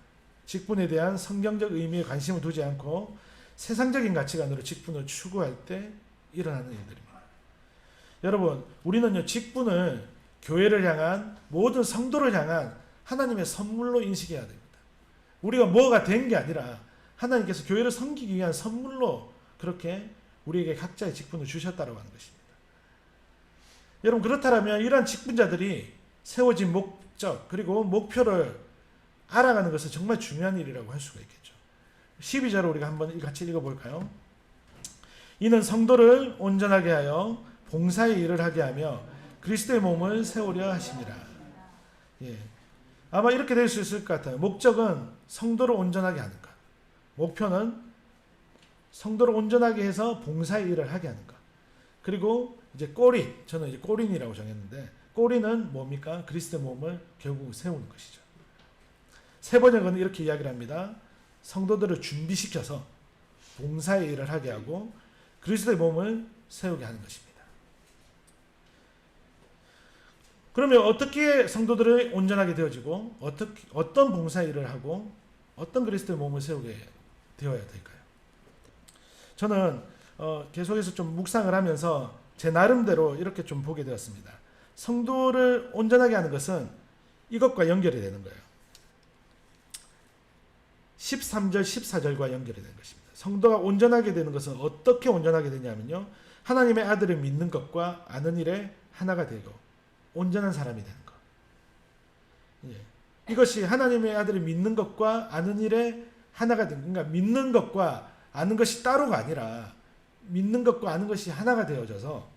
S1: 직분에 대한 성경적 의미에 관심을 두지 않고 세상적인 가치관으로 직분을 추구할 때 일어나는 일들입니다. 여러분, 우리는요, 직분을 교회를 향한, 모든 성도를 향한 하나님의 선물로 인식해야 됩니다. 우리가 뭐가 된 게 아니라 하나님께서 교회를 섬기기 위한 선물로 그렇게 우리에게 각자의 직분을 주셨다고 하는 것입니다. 여러분, 그렇다면 이러한 직분자들이 세워진 목적 그리고 목표를 알아가는 것은 정말 중요한 일이라고 할 수가 있겠죠. 12절을 우리가 한번 같이 읽어볼까요? 이는 성도를 온전하게 하여 봉사의 일을 하게 하며 그리스도의 몸을 세우려 하심이라. 예. 아마 이렇게 될 수 있을 것 같아요. 목적은 성도를 온전하게 하는 것. 목표는 성도를 온전하게 해서 봉사의 일을 하게 하는 것. 그리고 이제 꼬리, 저는 이제 꼬린이라고 정했는데, 꼬리는 뭡니까? 그리스도의 몸을 결국 세우는 것이죠. 세 번역은 이렇게 이야기를 합니다. 성도들을 준비시켜서 봉사의 일을 하게 하고 그리스도의 몸을 세우게 하는 것입니다. 그러면 어떻게 성도들이 온전하게 되어지고 어떤 봉사의 일을 하고 어떤 그리스도의 몸을 세우게 되어야 될까요? 저는 계속해서 좀 묵상을 하면서 제 나름대로 이렇게 좀 보게 되었습니다. 성도를 온전하게 하는 것은 이것과 연결이 되는 거예요. 13절, 14절과 연결이 되는 것입니다. 성도가 온전하게 되는 것은 어떻게 온전하게 되냐면요. 하나님의 아들을 믿는 것과 아는 일에 하나가 되고 온전한 사람이 되는 것. 예. 이것이 하나님의 아들을 믿는 것과 아는 일에 하나가 되는, 그러니까 믿는 것과 아는 것이 따로가 아니라 믿는 것과 아는 것이 하나가 되어져서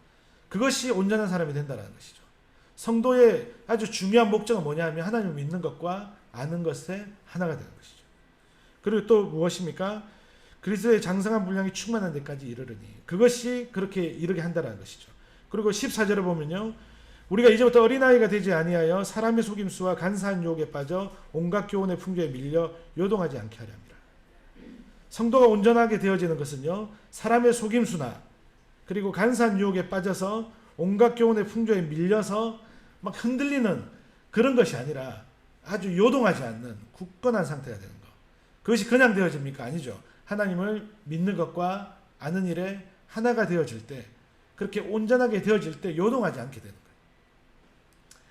S1: 그것이 온전한 사람이 된다는 것이죠. 성도의 아주 중요한 목적은 뭐냐면 하나님을 믿는 것과 아는 것에 하나가 되는 것이죠. 그리고 또 무엇입니까? 그리스도의 장성한 분량이 충만한 데까지 이르르니 그것이 그렇게 이르게 한다는 것이죠. 그리고 14절을 보면요. 우리가 이제부터 어린아이가 되지 아니하여 사람의 속임수와 간사한 유혹에 빠져 온갖 교훈의 풍조에 밀려 요동하지 않게 하려 합니다. 성도가 온전하게 되어지는 것은요. 사람의 속임수나 그리고 간사한 유혹에 빠져서 온갖 교훈의 풍조에 밀려서 막 흔들리는 그런 것이 아니라 아주 요동하지 않는 굳건한 상태가 되는 것. 그것이 그냥 되어집니까? 아니죠. 하나님을 믿는 것과 아는 일에 하나가 되어질 때 그렇게 온전하게 되어질 때 요동하지 않게 되는 거예요.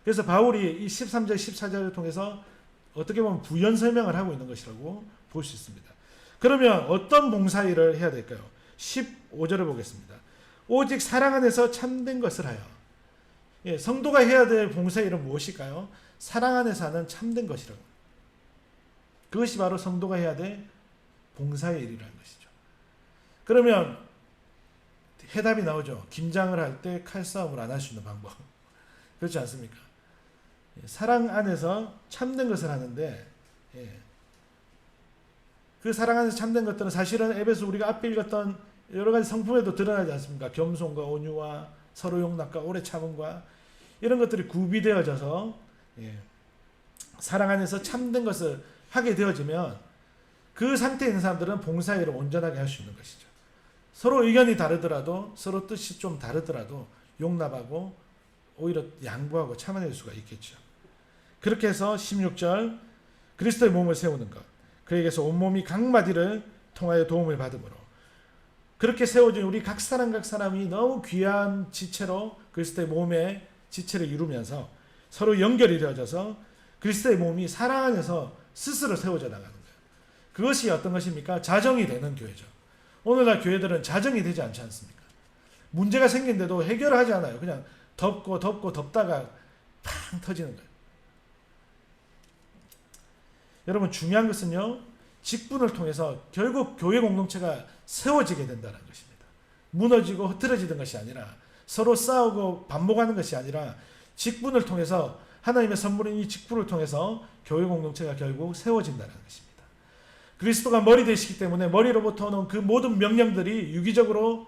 S1: 그래서 바울이 이 13절 14절을 통해서 어떻게 보면 부연 설명을 하고 있는 것이라고 볼 수 있습니다. 그러면 어떤 봉사일을 해야 될까요? 15절을 보겠습니다. 오직 사랑 안에서 참된 것을 하여. 예, 성도가 해야 될 봉사일은 무엇일까요? 사랑 안에서 하는 참된 것이라고. 그것이 바로 성도가 해야 될 봉사의 일이라는 것이죠. 그러면 해답이 나오죠. 김장을 할 때 칼싸움을 안 할 수 있는 방법. 그렇지 않습니까? 사랑 안에서 참된 것을 하는데 그 사랑 안에서 참된 것들은 사실은 에베소 우리가 앞에 읽었던 여러 가지 성품에도 드러나지 않습니까? 겸손과 온유와 서로 용납과 오래 참음과 이런 것들이 구비되어져서 사랑 안에서 참된 것을 하게 되어지면 그 상태에 있는 사람들은 봉사일을 온전하게 할 수 있는 것이죠. 서로 의견이 다르더라도 서로 뜻이 좀 다르더라도 용납하고 오히려 양보하고 참아낼 수가 있겠죠. 그렇게 해서 16절 그리스도의 몸을 세우는 것 그에게서 온몸이 각 마디를 통하여 도움을 받음으로 그렇게 세워진 우리 각 사람이 너무 귀한 지체로 그리스도의 몸의 지체를 이루면서 서로 연결이 되어져서 그리스도의 몸이 사랑 안에서 스스로 세워져 나가는 거예요. 그것이 어떤 것입니까? 자정이 되는 교회죠. 오늘날 교회들은 자정이 되지 않지 않습니까? 문제가 생긴데도 해결을 하지 않아요. 그냥 덮다가 팡 터지는 거예요. 여러분 중요한 것은요. 직분을 통해서 결국 교회 공동체가 세워지게 된다는 것입니다. 무너지고 흐트러지는 것이 아니라 서로 싸우고 반복하는 것이 아니라 직분을 통해서 하나님의 선물인 이 직분을 통해서 교회 공동체가 결국 세워진다는 것입니다. 그리스도가 머리 되시기 때문에 머리로부터 오는 그 모든 명령들이 유기적으로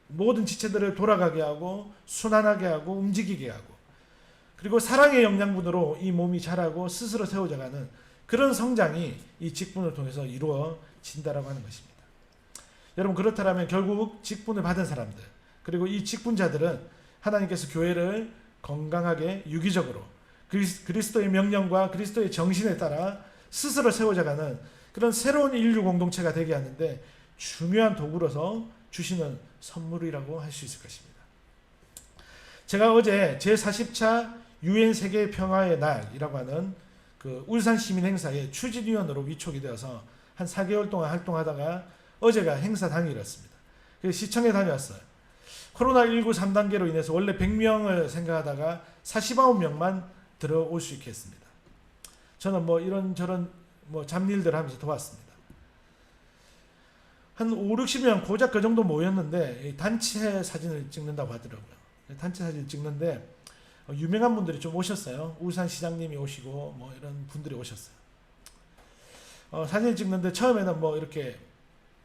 S1: 모든 지체들을 돌아가게 하고 순환하게 하고 움직이게 하고 그리고 사랑의 영양분으로 이 몸이 자라고 스스로 세워져가는 그런 성장이 이 직분을 통해서 이루어진다라고 하는 것입니다. 여러분 그렇다면 결국 직분을 받은 사람들 그리고 이 직분자들은 하나님께서 교회를 건강하게 유기적으로 그리스도의 명령과 그리스도의 정신에 따라 스스로 세워져가는 그런 새로운 인류 공동체가 되게 하는데 중요한 도구로서 주시는 선물이라고 할 수 있을 것입니다. 제가 어제 제40차 UN 세계 평화의 날이라고 하는 그 울산 시민 행사의 추진위원으로 위촉이 되어서 한 4개월 동안 활동하다가 어제가 행사 당일이었습니다. 그래서 시청에 다녀왔어요. 코로나19 3단계로 인해서 원래 100명을 생각하다가 49명만 들어올 수 있게 했습니다. 저는 뭐 이런저런 잡일들 하면서 도왔습니다. 한 5, 60명 고작 그 정도 모였는데 단체 사진을 찍는다고 하더라고요. 단체 사진 찍는데 유명한 분들이 좀 오셨어요. 울산 시장님이 오시고 뭐 이런 분들이 오셨어요. 사진 찍는데 처음에는 뭐 이렇게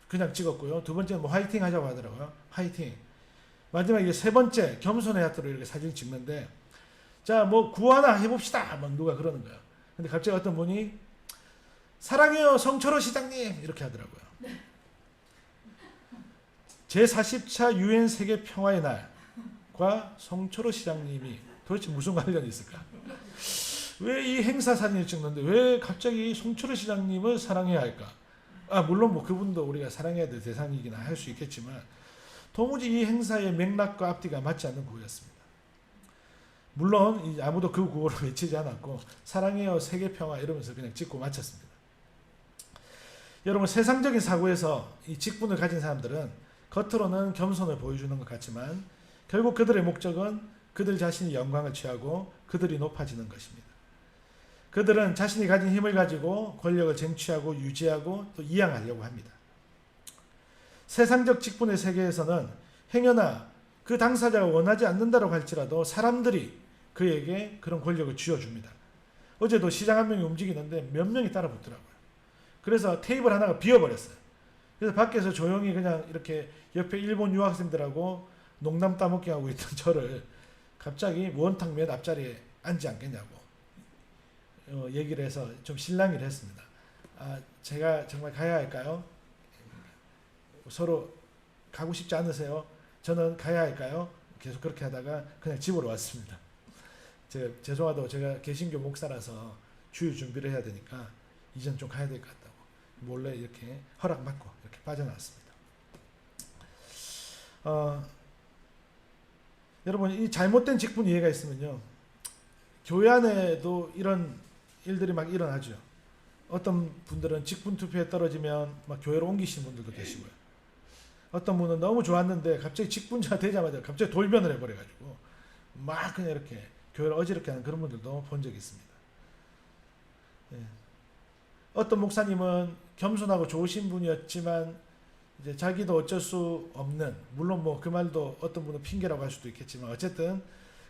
S1: 그냥 찍었고요. 두 번째는 뭐 화이팅 하자고 하더라고요. 화이팅. 마지막에 세 번째 겸손의 하트로 이렇게 사진 찍는데, 자, 뭐 구호 하나 해봅시다. 막 누가 그러는 거야. 근데 갑자기 어떤 분이 사랑해요 성철호 시장님 이렇게 하더라고요. 제40차 유엔 세계 평화의 날과 성철호 시장님이 도대체 무슨 관련이 있을까? 왜 이 행사 사진을 찍는데 왜 갑자기 송철호 시장님을 사랑해야 할까? 물론 뭐 그분도 우리가 사랑해야 될 대상이긴 할 수 있겠지만 도무지 이 행사의 맥락과 앞뒤가 맞지 않는 구호였습니다. 물론 아무도 그 구호를 외치지 않았고 사랑해요 세계평화 이러면서 그냥 찍고 마쳤습니다. 여러분, 세상적인 사고에서 이 직분을 가진 사람들은 겉으로는 겸손을 보여주는 것 같지만 결국 그들의 목적은 그들 자신이 영광을 취하고 그들이 높아지는 것입니다. 그들은 자신이 가진 힘을 가지고 권력을 쟁취하고 유지하고 또 이양하려고 합니다. 세상적 직분의 세계에서는 행여나 그 당사자가 원하지 않는다고 할지라도 사람들이 그에게 그런 권력을 쥐어줍니다. 어제도 시장 한 명이 움직이는데 몇 명이 따라 붙더라고요. 그래서 테이블 하나가 비어버렸어요. 그래서 밖에서 조용히 그냥 이렇게 옆에 일본 유학생들하고 농담 따먹기 하고 있던 저를 갑자기 원탁 맨 앞자리에 앉지 않겠냐고 얘기를 해서 좀 실랑이를 했습니다. 제가 정말 가야 할까요? 서로 가고 싶지 않으세요? 저는 가야 할까요? 계속 그렇게 하다가 그냥 집으로 왔습니다. 죄송하다고 제가 개신교 목사라서 주일 준비를 해야 되니까 이젠 좀 가야 될 것 같다고 몰래 이렇게 허락 받고 이렇게 빠져나왔습니다. 여러분, 이 잘못된 직분 이해가 있으면요, 교회 안에도 이런 일들이 막 일어나죠. 어떤 분들은 직분 투표에 떨어지면 막 교회로 옮기시는 분들도 계시고요. 어떤 분은 너무 좋았는데 갑자기 직분자 되자마자 갑자기 돌변을 해버려가지고 막 그냥 이렇게 교회를 어지럽게 하는 그런 분들도 본 적이 있습니다. 예. 어떤 목사님은 겸손하고 좋으신 분이었지만 이제 자기도 어쩔 수 없는, 물론 뭐 그 말도 어떤 분은 핑계라고 할 수도 있겠지만 어쨌든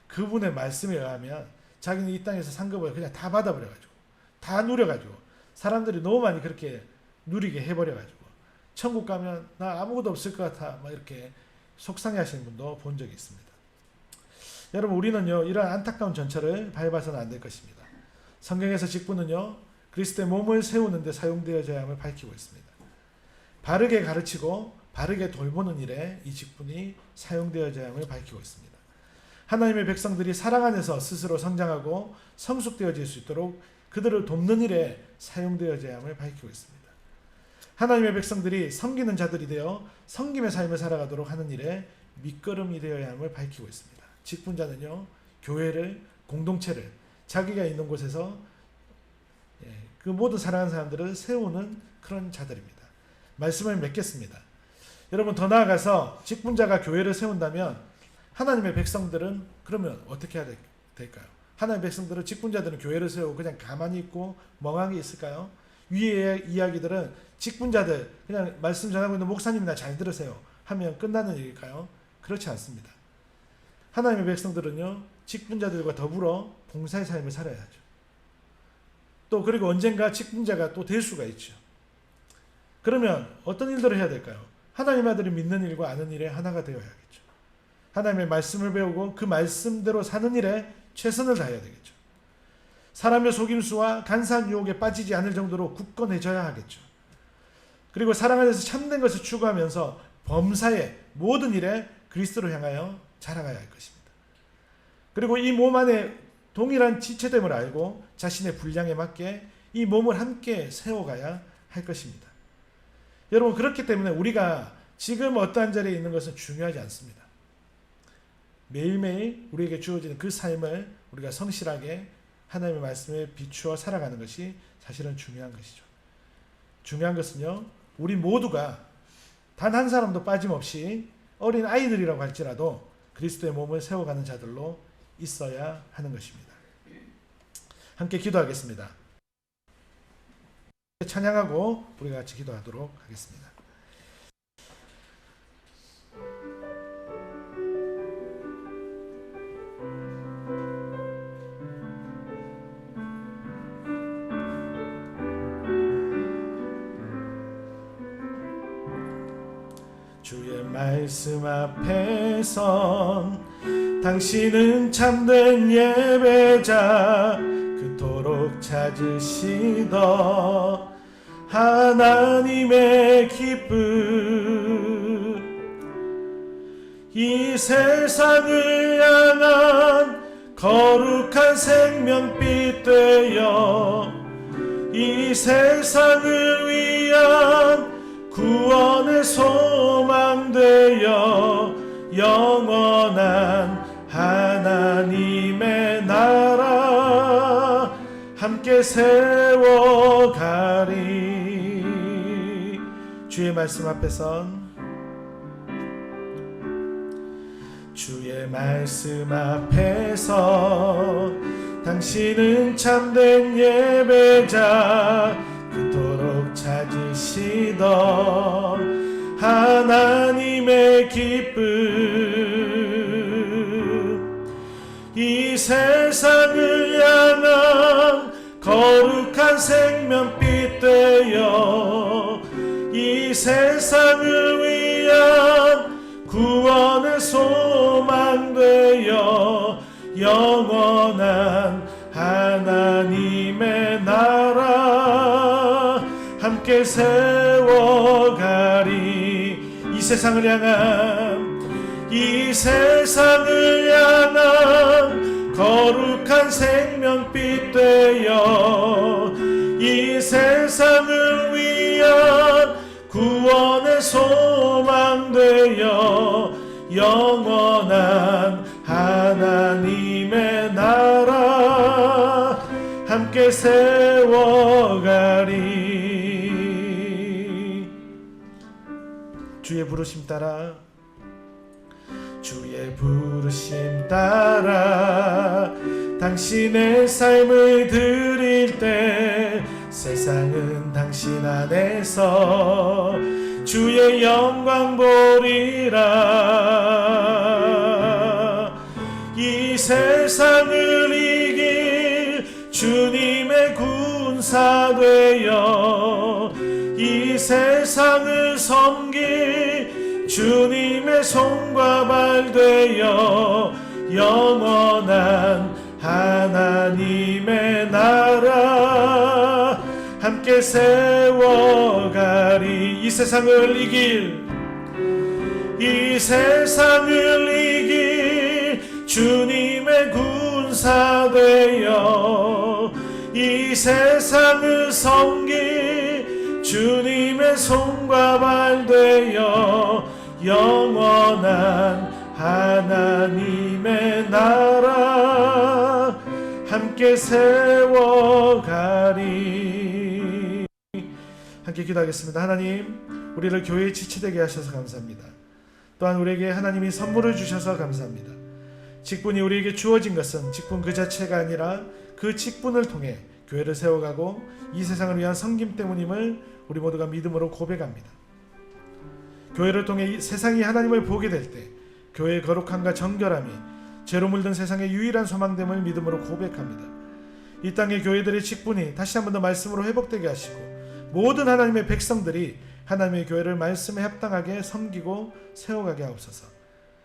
S1: 그분의 말씀에 의하면 자기는 이 땅에서 상급을 그냥 다 받아버려가지고 다 누려가지고 사람들이 너무 많이 그렇게 누리게 해버려가지고 천국 가면 나 아무것도 없을 것 같아 막 이렇게 속상해하시는 분도 본 적이 있습니다. 여러분, 우리는요 이러한 안타까운 전철을 밟아서는 안 될 것입니다. 성경에서 직분은요 그리스도의 몸을 세우는 데 사용되어져야 함을 밝히고 있습니다. 바르게 가르치고 바르게 돌보는 일에 이 직분이 사용되어져야 함을 밝히고 있습니다. 하나님의 백성들이 사랑 안에서 스스로 성장하고 성숙되어질 수 있도록 그들을 돕는 일에 사용되어져야 함을 밝히고 있습니다. 하나님의 백성들이 섬기는 자들이 되어 섬김의 삶을 살아가도록 하는 일에 밑거름이 되어야 함을 밝히고 있습니다. 직분자는요 교회를, 공동체를 자기가 있는 곳에서 그 모든 사랑하는 사람들을 세우는 그런 자들입니다. 말씀을 맺겠습니다. 여러분, 더 나아가서 직분자가 교회를 세운다면 하나님의 백성들은 그러면 어떻게 해야 될까요? 하나님의 백성들은, 직분자들은 교회를 세우고 그냥 가만히 있고 멍하게 있을까요? 위의 이야기들은 직분자들 그냥 말씀 전하고 있는 목사님이나 잘 들으세요 하면 끝나는 일일까요? 그렇지 않습니다. 하나님의 백성들은요 직분자들과 더불어 봉사의 삶을 살아야 하죠. 또 그리고 언젠가 직분자가 또 될 수가 있죠. 그러면 어떤 일들을 해야 될까요? 하나님 아들이 믿는 일과 아는 일에 하나가 되어야겠죠. 하나님의 말씀을 배우고 그 말씀대로 사는 일에 최선을 다해야 되겠죠. 사람의 속임수와 간사한 유혹에 빠지지 않을 정도로 굳건해져야 하겠죠. 그리고 사랑 안에서 참된 것을 추구하면서 범사의 모든 일에 그리스도를 향하여 자라가야 할 것입니다. 그리고 이 몸 안에 동일한 지체됨을 알고 자신의 분량에 맞게 이 몸을 함께 세워가야 할 것입니다. 여러분, 그렇기 때문에 우리가 지금 어떠한 자리에 있는 것은 중요하지 않습니다. 매일매일 우리에게 주어지는 그 삶을 우리가 성실하게 하나님의 말씀에 비추어 살아가는 것이 사실은 중요한 것이죠. 중요한 것은요, 우리 모두가 단 한 사람도 빠짐없이 어린 아이들이라고 할지라도 그리스도의 몸을 세워가는 자들로 있어야 하는 것입니다. 함께 기도하겠습니다. 찬양하고 우리가 같이 기도하도록 하겠습니다. 주의 말씀 앞에선 당신은 참된 예배자 그토록 찾으시던 하나님의 기쁨 이 세상을 향한 거룩한 생명빛 되어 이 세상을 위한 구원의 소망 되어 영원한 하나님의 나라 함께 세워가리. 주의 말씀 앞에선 주의 말씀 앞에서 당신은 참된 예배자 그토록 찾으시던 하나님의 기쁨 이 세상을 향한 거룩한 생명빛 되어 이 세상을 위한 구원의 소망 되어 영원한 하나님의 나라 함께 세워가리. 이 세상을 향한 거룩한 생명빛 되어 이 세상을 위한 구원의 소망 되어 영원한 하나님의 나라 함께 세워가리. 주의 부르심 따라 주의 부르심 따라 당신의 삶을 드릴 때 세상은 당신 안에서 주의 영광 보리라. 이 세상을 이길 주님의 군사 되어 이 세상을 섬길 주님의 손과 발 되어 영원한 하나님의 나라 함께 세워가리. 이 세상을 이길 주님의 군사 되어 이 세상을 섬길 주님의 손과 발 되어 영원한 하나님의 나라 함께 세워가리. 함께 기도하겠습니다. 하나님, 우리를 교회에 지체되게 하셔서 감사합니다. 또한 우리에게 하나님이 선물을 주셔서 감사합니다. 직분이 우리에게 주어진 것은 직분 그 자체가 아니라 그 직분을 통해 교회를 세워가고 이 세상을 위한 섬김 때문임을 우리 모두가 믿음으로 고백합니다. 교회를 통해 세상이 하나님을 보게 될 때 교회의 거룩함과 정결함이 죄로 물든 세상의 유일한 소망됨을 믿음으로 고백합니다. 이 땅의 교회들의 직분이 다시 한 번 더 말씀으로 회복되게 하시고 모든 하나님의 백성들이 하나님의 교회를 말씀에 합당하게 섬기고 세워가게 하옵소서.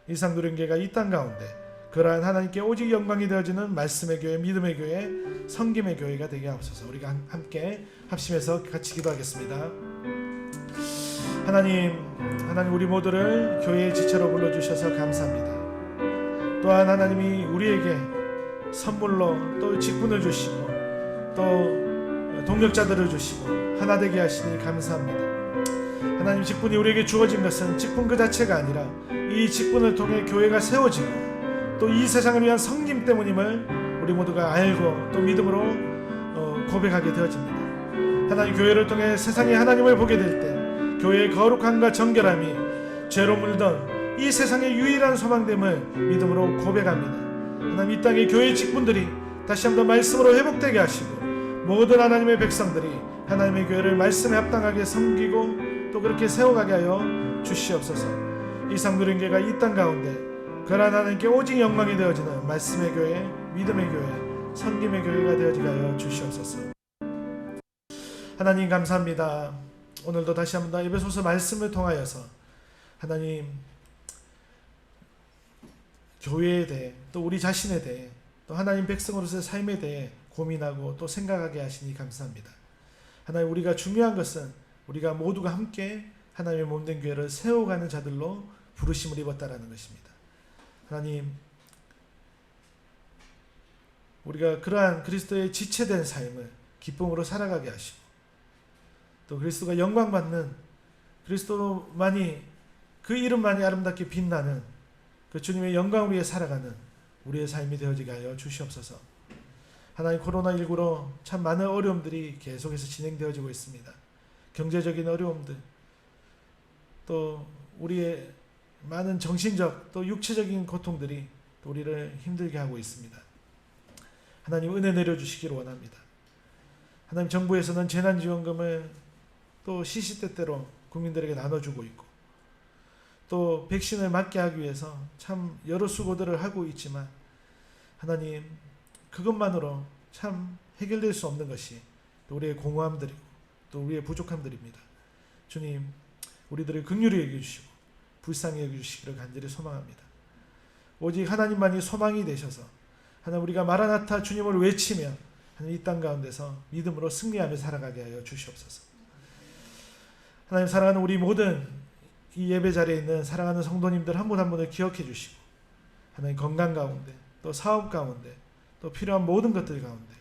S1: 일상누린교회가 이 땅 가운데 그러한 하나님께 오직 영광이 되어지는 말씀의 교회, 믿음의 교회, 섬김의 교회가 되게 하옵소서. 우리가 함께 합심해서 같이 기도하겠습니다. 하나님 우리 모두를 교회의 지체로 불러주셔서 감사합니다. 또한 하나님이 우리에게 선물로 또 직분을 주시고 또 동력자들을 주시고 하나 되게 하시니 감사합니다. 하나님, 직분이 우리에게 주어진 것은 직분 그 자체가 아니라 이 직분을 통해 교회가 세워지고 또 이 세상을 위한 섬김 때문임을 우리 모두가 알고 또 믿음으로 고백하게 되어집니다. 하나님, 교회를 통해 세상이 하나님을 보게 될 때 교회의 거룩함과 정결함이 죄로 물던 이 세상의 유일한 소망됨을 믿음으로 고백합니다. 하나님, 이 땅의 교회 직분들이 다시 한번 말씀으로 회복되게 하시고 모든 하나님의 백성들이 하나님의 교회를 말씀에 합당하게 섬기고 또 그렇게 세워가게 하여 주시옵소서. 일상누린교회가 이 땅 가운데 그러한 하나님께 오직 영광이 되어지는 말씀의 교회, 믿음의 교회, 섬김의 교회가 되어지게 하여 주시옵소서. 하나님 감사합니다. 오늘도 다시 한번 에베소서 말씀을 통하여서
S2: 하나님 교회에 대해 또 우리 자신에 대해 또 하나님 백성으로서의 삶에 대해 고민하고 또 생각하게 하시니 감사합니다. 하나님 우리가 중요한 것은 우리가 모두가 함께 하나님의 몸된 교회를 세워가는 자들로 부르심을 입었다라는 것입니다. 하나님 우리가 그러한 그리스도의 지체된 삶을 기쁨으로 살아가게 하시고 또 그리스도가 영광받는 그리스도만이 그 이름만이 아름답게 빛나는 그 주님의 영광을 위해 살아가는 우리의 삶이 되어지게 하여 주시옵소서. 하나님 코로나19로 참 많은 어려움들이 계속해서 진행되어지고 있습니다. 경제적인 어려움들 또 우리의 많은 정신적 또 육체적인 고통들이 또 우리를 힘들게 하고 있습니다. 하나님 은혜 내려주시기를 원합니다. 하나님 정부에서는 재난지원금을 또 시시때때로 국민들에게 나눠주고 있고 또 백신을 맞게 하기 위해서 참 여러 수고들을 하고 있지만 하나님 그것만으로 참 해결될 수 없는 것이 또 우리의 공허함들이고 또 우리의 부족함들입니다. 주님 우리들을 긍휼히 여겨주시고 불쌍히 여겨주시기를 간절히 소망합니다. 오직 하나님만이 소망이 되셔서 하나님 우리가 마라나타 주님을 외치며 하나님 이 땅 가운데서 믿음으로 승리하며 살아가게 하여 주시옵소서. 하나님 사랑하는 우리 모든 이 예배 자리에 있는 사랑하는 성도님들 한 분 한 분을 기억해 주시고 하나님 건강 가운데 또 사업 가운데 또 필요한 모든 것들 가운데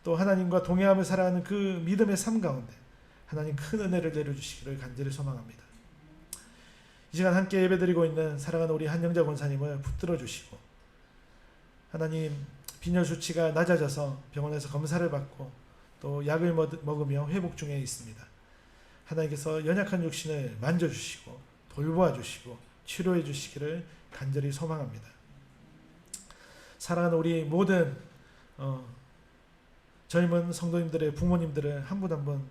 S2: 또 하나님과 동행하며 살아가는 그 믿음의 삶 가운데 하나님 큰 은혜를 내려주시기를 간절히 소망합니다. 이 시간 함께 예배드리고 있는 사랑하는 우리 한영자 권사님을 붙들어 주시고 하나님 빈혈 수치가 낮아져서 병원에서 검사를 받고 또 약을 먹으며 회복 중에 있습니다. 하나님께서 연약한 육신을 만져주시고 돌보아 주시고 치료해 주시기를 간절히 소망합니다. 사랑하는 우리 모든 젊은 성도님들의 부모님들을 한 분 한 분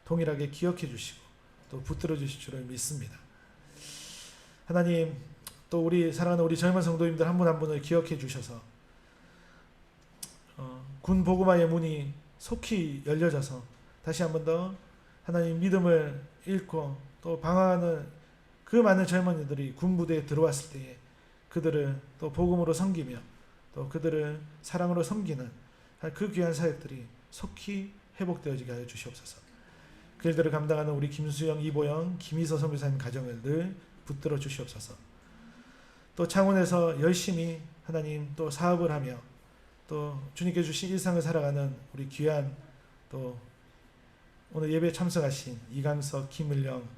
S2: 동일하게 기억해 주시고 또 붙들어 주실 줄을 믿습니다. 하나님 또 우리 사랑하는 우리 젊은 성도님들 한 분 한 분을 기억해 주셔서 군 복음화의 문이 속히 열려져서 다시 한 번 더 하나님 믿음을 잃고 또 방황하는 그 많은 젊은이들이 군부대에 들어왔을 때에 그들을 또 복음으로 섬기며 또 그들을 사랑으로 섬기는 그 귀한 사역들이 속히 회복되어지게 하여 주시옵소서. 그 일들을 감당하는 우리 김수영, 이보영, 김희서 선교사님 가정을 늘 붙들어 주시옵소서. 또 창원에서 열심히 하나님 또 사업을 하며 또 주님께 주신 일상을 살아가는 우리 귀한 또 오늘 예배에 참석하신 이강석, 김을영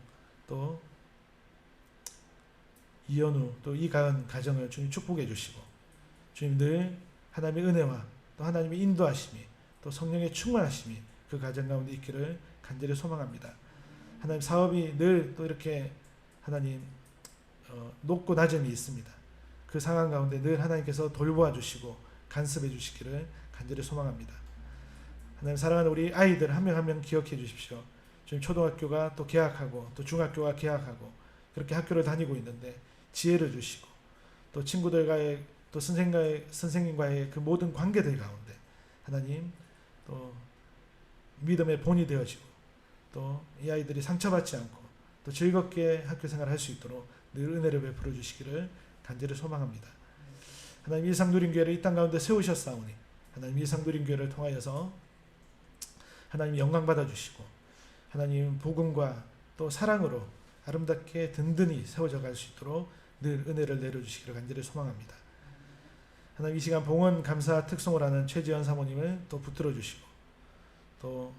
S2: 또 이현우 또 이가은 가정을 주님 축복해 주시고 주님 늘 하나님의 은혜와 또 하나님의 인도하심이 또 성령의 충만하심이 그 가정 가운데 있기를 간절히 소망합니다. 하나님 사업이 늘 또 이렇게 하나님 높고 낮음이 있습니다. 그 상황 가운데 늘 하나님께서 돌보아 주시고 간섭해 주시기를 간절히 소망합니다. 하나님 사랑하는 우리 아이들 한 명 한 명 기억해 주십시오. 지금 초등학교가 또 개학하고 또 중학교가 개학하고 그렇게 학교를 다니고 있는데 지혜를 주시고 또 친구들과의 또 선생님과의 그 모든 관계들 가운데 하나님 또 믿음의 본이 되어지고 또 이 아이들이 상처받지 않고 또 즐겁게 학교 생활을 할 수 있도록 늘 은혜를 베풀어 주시기를 간절히 소망합니다. 하나님 일상누림교회를 이 땅 가운데 세우셨사오니 하나님 일상누림교회를 통하여서 하나님 영광 받아주시고 하나님 복음과 또 사랑으로 아름답게 든든히 세워져 갈 수 있도록 늘 은혜를 내려주시기를 간절히 소망합니다. 하나님 이 시간 봉헌 감사 특송을 하는 최지연 사모님을 또 붙들어 주시고 또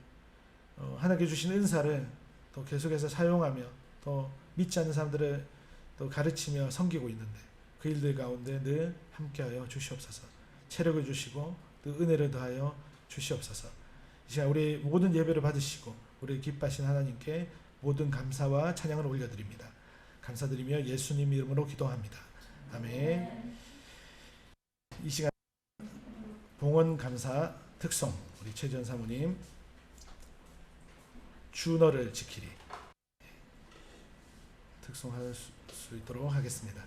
S2: 하나님께 주신 은사를 또 계속해서 사용하며 또 믿지 않는 사람들을 또 가르치며 섬기고 있는데 그 일들 가운데 늘 함께하여 주시옵소서. 체력을 주시고 또 은혜를 더하여 주시옵소서. 이 시간 우리 모든 예배를 받으시고 우리 기뻐하신 하나님께 모든 감사와 찬양을 올려드립니다. 감사드리며 예수님 이름으로 기도합니다. 아멘. 이 시간 봉헌 감사 특송 우리 최지연 사모님 주 너를 지키리 특송할 수 있도록 하겠습니다.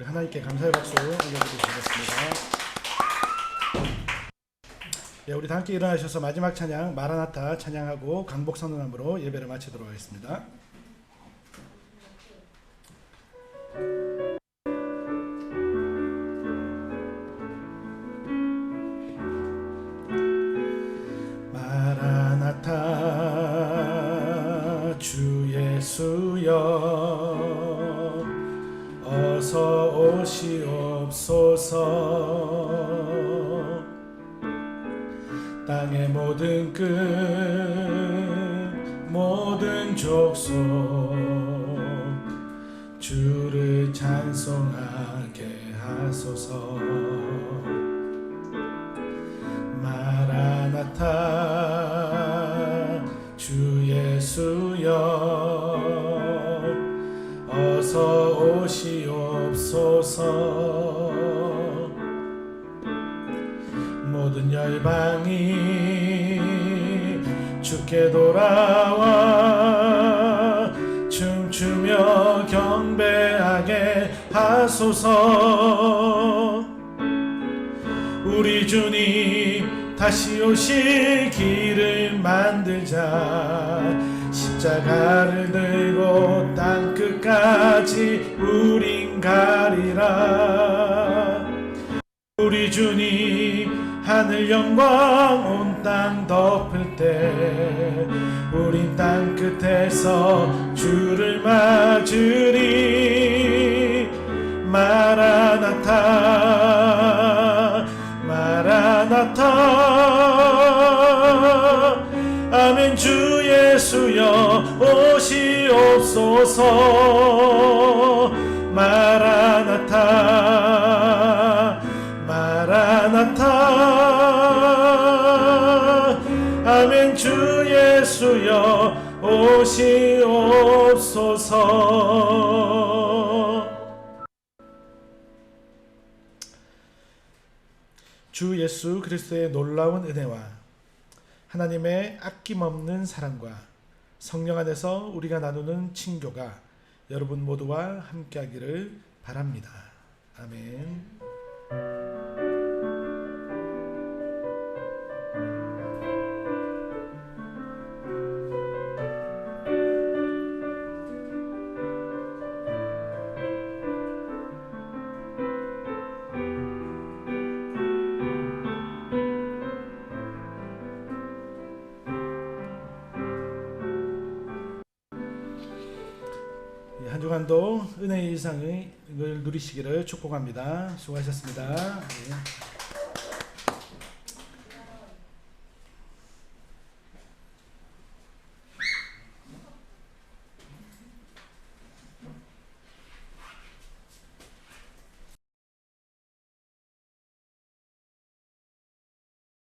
S2: 하나님께 감사의 박수 올려드리겠습니다. 예, 우리 다 함께 일어나셔서 마지막 찬양 마라나타 찬양하고 강복 선언함으로 예배를 마치도록 하겠습니다. 마라나타 주 예수여 어서 오시옵소서. 땅의 모든 끝 모든 족속 주를 찬송하게 하소서. 마라나타 주 예수여 어서 오시옵소서. 모든 열방이 주께 돌아와 춤추며 경배하게 하소서. 우리 주님 다시 오실 길을 만들자. 십자가를 들고 땅끝까지 우린 가리라. 우리 주님 하늘 영광 온 땅 덮을 때 우린 땅끝에서 주를 맞으리. 마라나타 마라나타 아멘. 주 예수여 오시옵소서. 마라나타 마라나타 아멘. 주 예수여 오시옵소서. 주 예수 그리스도의 놀라운 은혜와 하나님의 아낌없는 사랑과 성령 안에서 우리가 나누는 친교가 여러분 모두와 함께하기를 바랍니다. 아멘. 한 주간도 은혜의 일상을 누리시기를 축복합니다. 수고하셨습니다. 네.